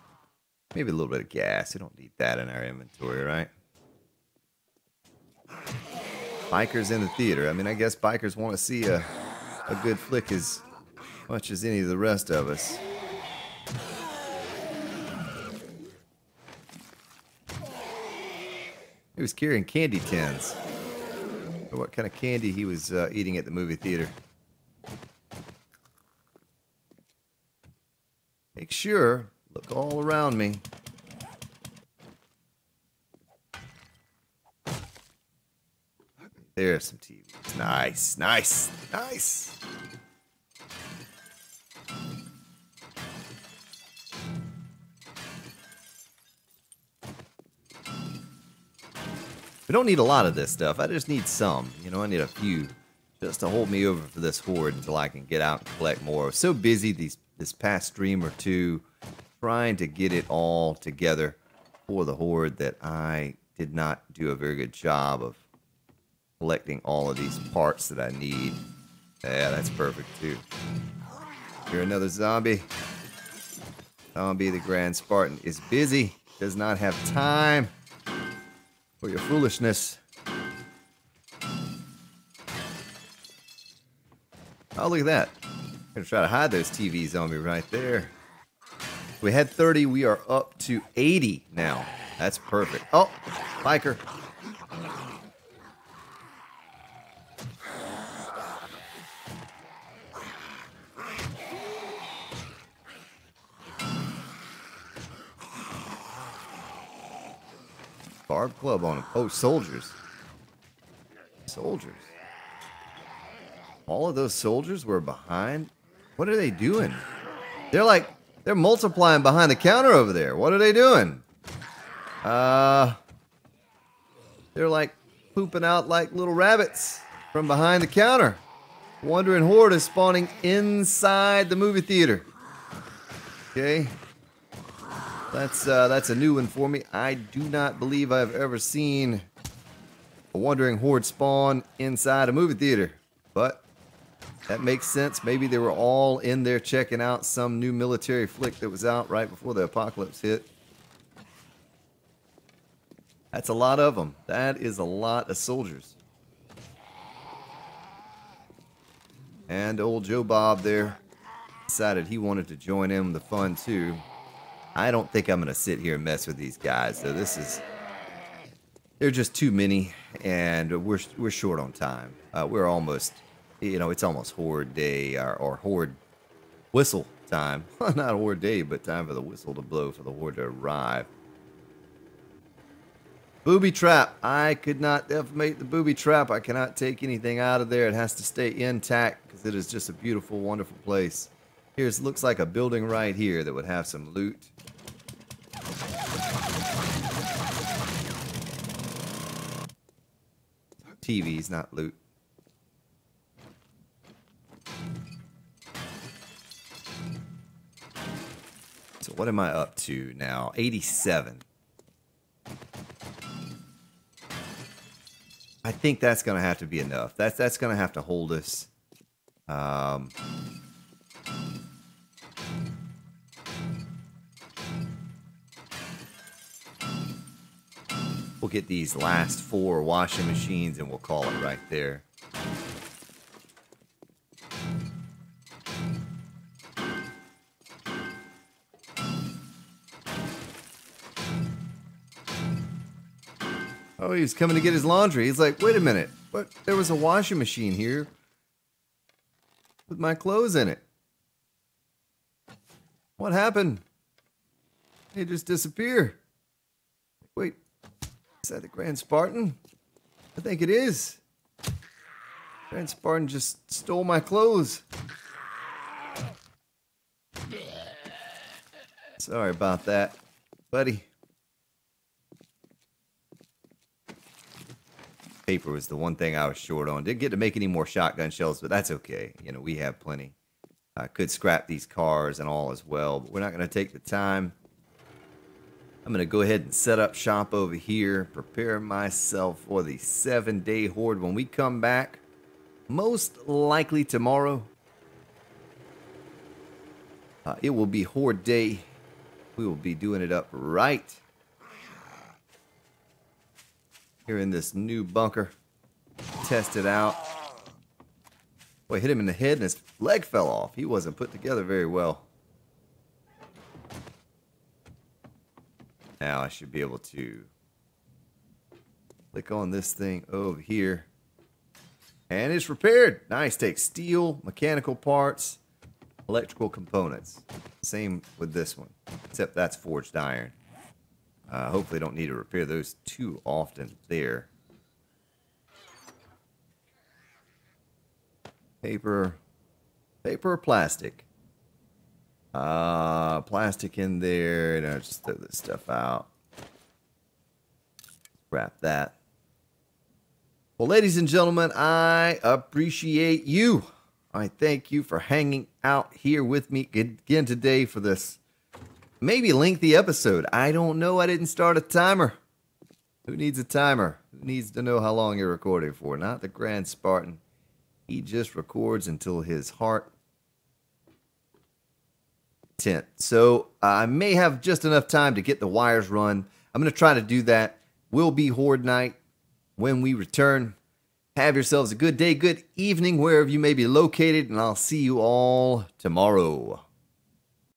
Maybe a little bit of gas. We don't need that in our inventory, right? Bikers in the theater. I mean, I guess bikers want to see a good flick as much as any of the rest of us. He was carrying candy tins. Or what kind of candy he was eating at the movie theater. Make sure, look all around me. There's some TVs. Nice, nice, nice. We don't need a lot of this stuff. I just need some. You know, I need a few just to hold me over for this horde until I can get out and collect more. I was so busy this past stream or two trying to get it all together for the horde that I did not do a very good job of collecting all of these parts that I need. Yeah, that's perfect too. Here, another zombie. Zombie the Grand Spartan is busy. Does not have time for your foolishness. Oh, look at that. I'm gonna try to hide those TVs on me right there. We had 30, we are up to 80 now. That's perfect. Oh, biker. Barbed club on him. Oh, soldiers. Soldiers. All of those soldiers were behind. What are they doing? They're multiplying behind the counter over there. What are they doing? They're like pooping out like little rabbits from behind the counter. Wandering horde is spawning inside the movie theater. Okay. That's a new one for me. I do not believe I've ever seen a wandering horde spawn inside a movie theater, but that makes sense. Maybe they were all in there checking out some new military flick that was out right before the apocalypse hit. That's a lot of them. That is a lot of soldiers. And old Joe Bob there decided he wanted to join in the fun too. I don't think I'm going to sit here and mess with these guys. So they're just too many, and we're short on time. We're almost, it's almost horde day or horde whistle time. Not horde day, but time for the whistle to blow for the horde to arrive. Booby trap. I could not defamate the booby trap. I cannot take anything out of there. It has to stay intact because it is just a beautiful, wonderful place. Here's looks like a building right here that would have some loot. TVs, not loot. So what am I up to now? 87. I think that's going to have to be enough. That's going to have to hold us. We'll get these last 4 washing machines and we'll call it right there. Oh, he was coming to get his laundry. He's like, wait a minute. But there was a washing machine here with my clothes in it. What happened? They just disappear. Wait, Is that the Grand Spartan? I think it is. Grand Spartan just stole my clothes. Sorry about that, buddy. Paper was the one thing I was short on. Didn't get to make any more shotgun shells, but that's okay. You know, we have plenty. I could scrap these cars and all as well, but we're not going to take the time. I'm going to go ahead and set up shop over here, prepare myself for the 7-day horde. When we come back, most likely tomorrow, it will be horde day. We will be doing it up right here in this new bunker. Test it out. Boy, hit him in the head and his leg fell off. He wasn't put together very well. Now I should be able to click on this thing over here. And it's repaired. Nice. Take steel, mechanical parts, electrical components. Same with this one, except that's forged iron. Hopefully don't need to repair those too often there. Paper or plastic? Plastic in there. No, just throw this stuff out. Wrap that. Well, ladies and gentlemen, I appreciate you. I thank you for hanging out here with me again today for this maybe lengthy episode. I don't know. I didn't start a timer. Who needs a timer? Who needs to know how long you're recording for? Not the Grand Spartan. He just records until his heart tent. So I may have just enough time to get the wires run. I'm going to try to do that. Will be horde night when we return. Have yourselves a good day, good evening, wherever you may be located, and I'll see you all tomorrow.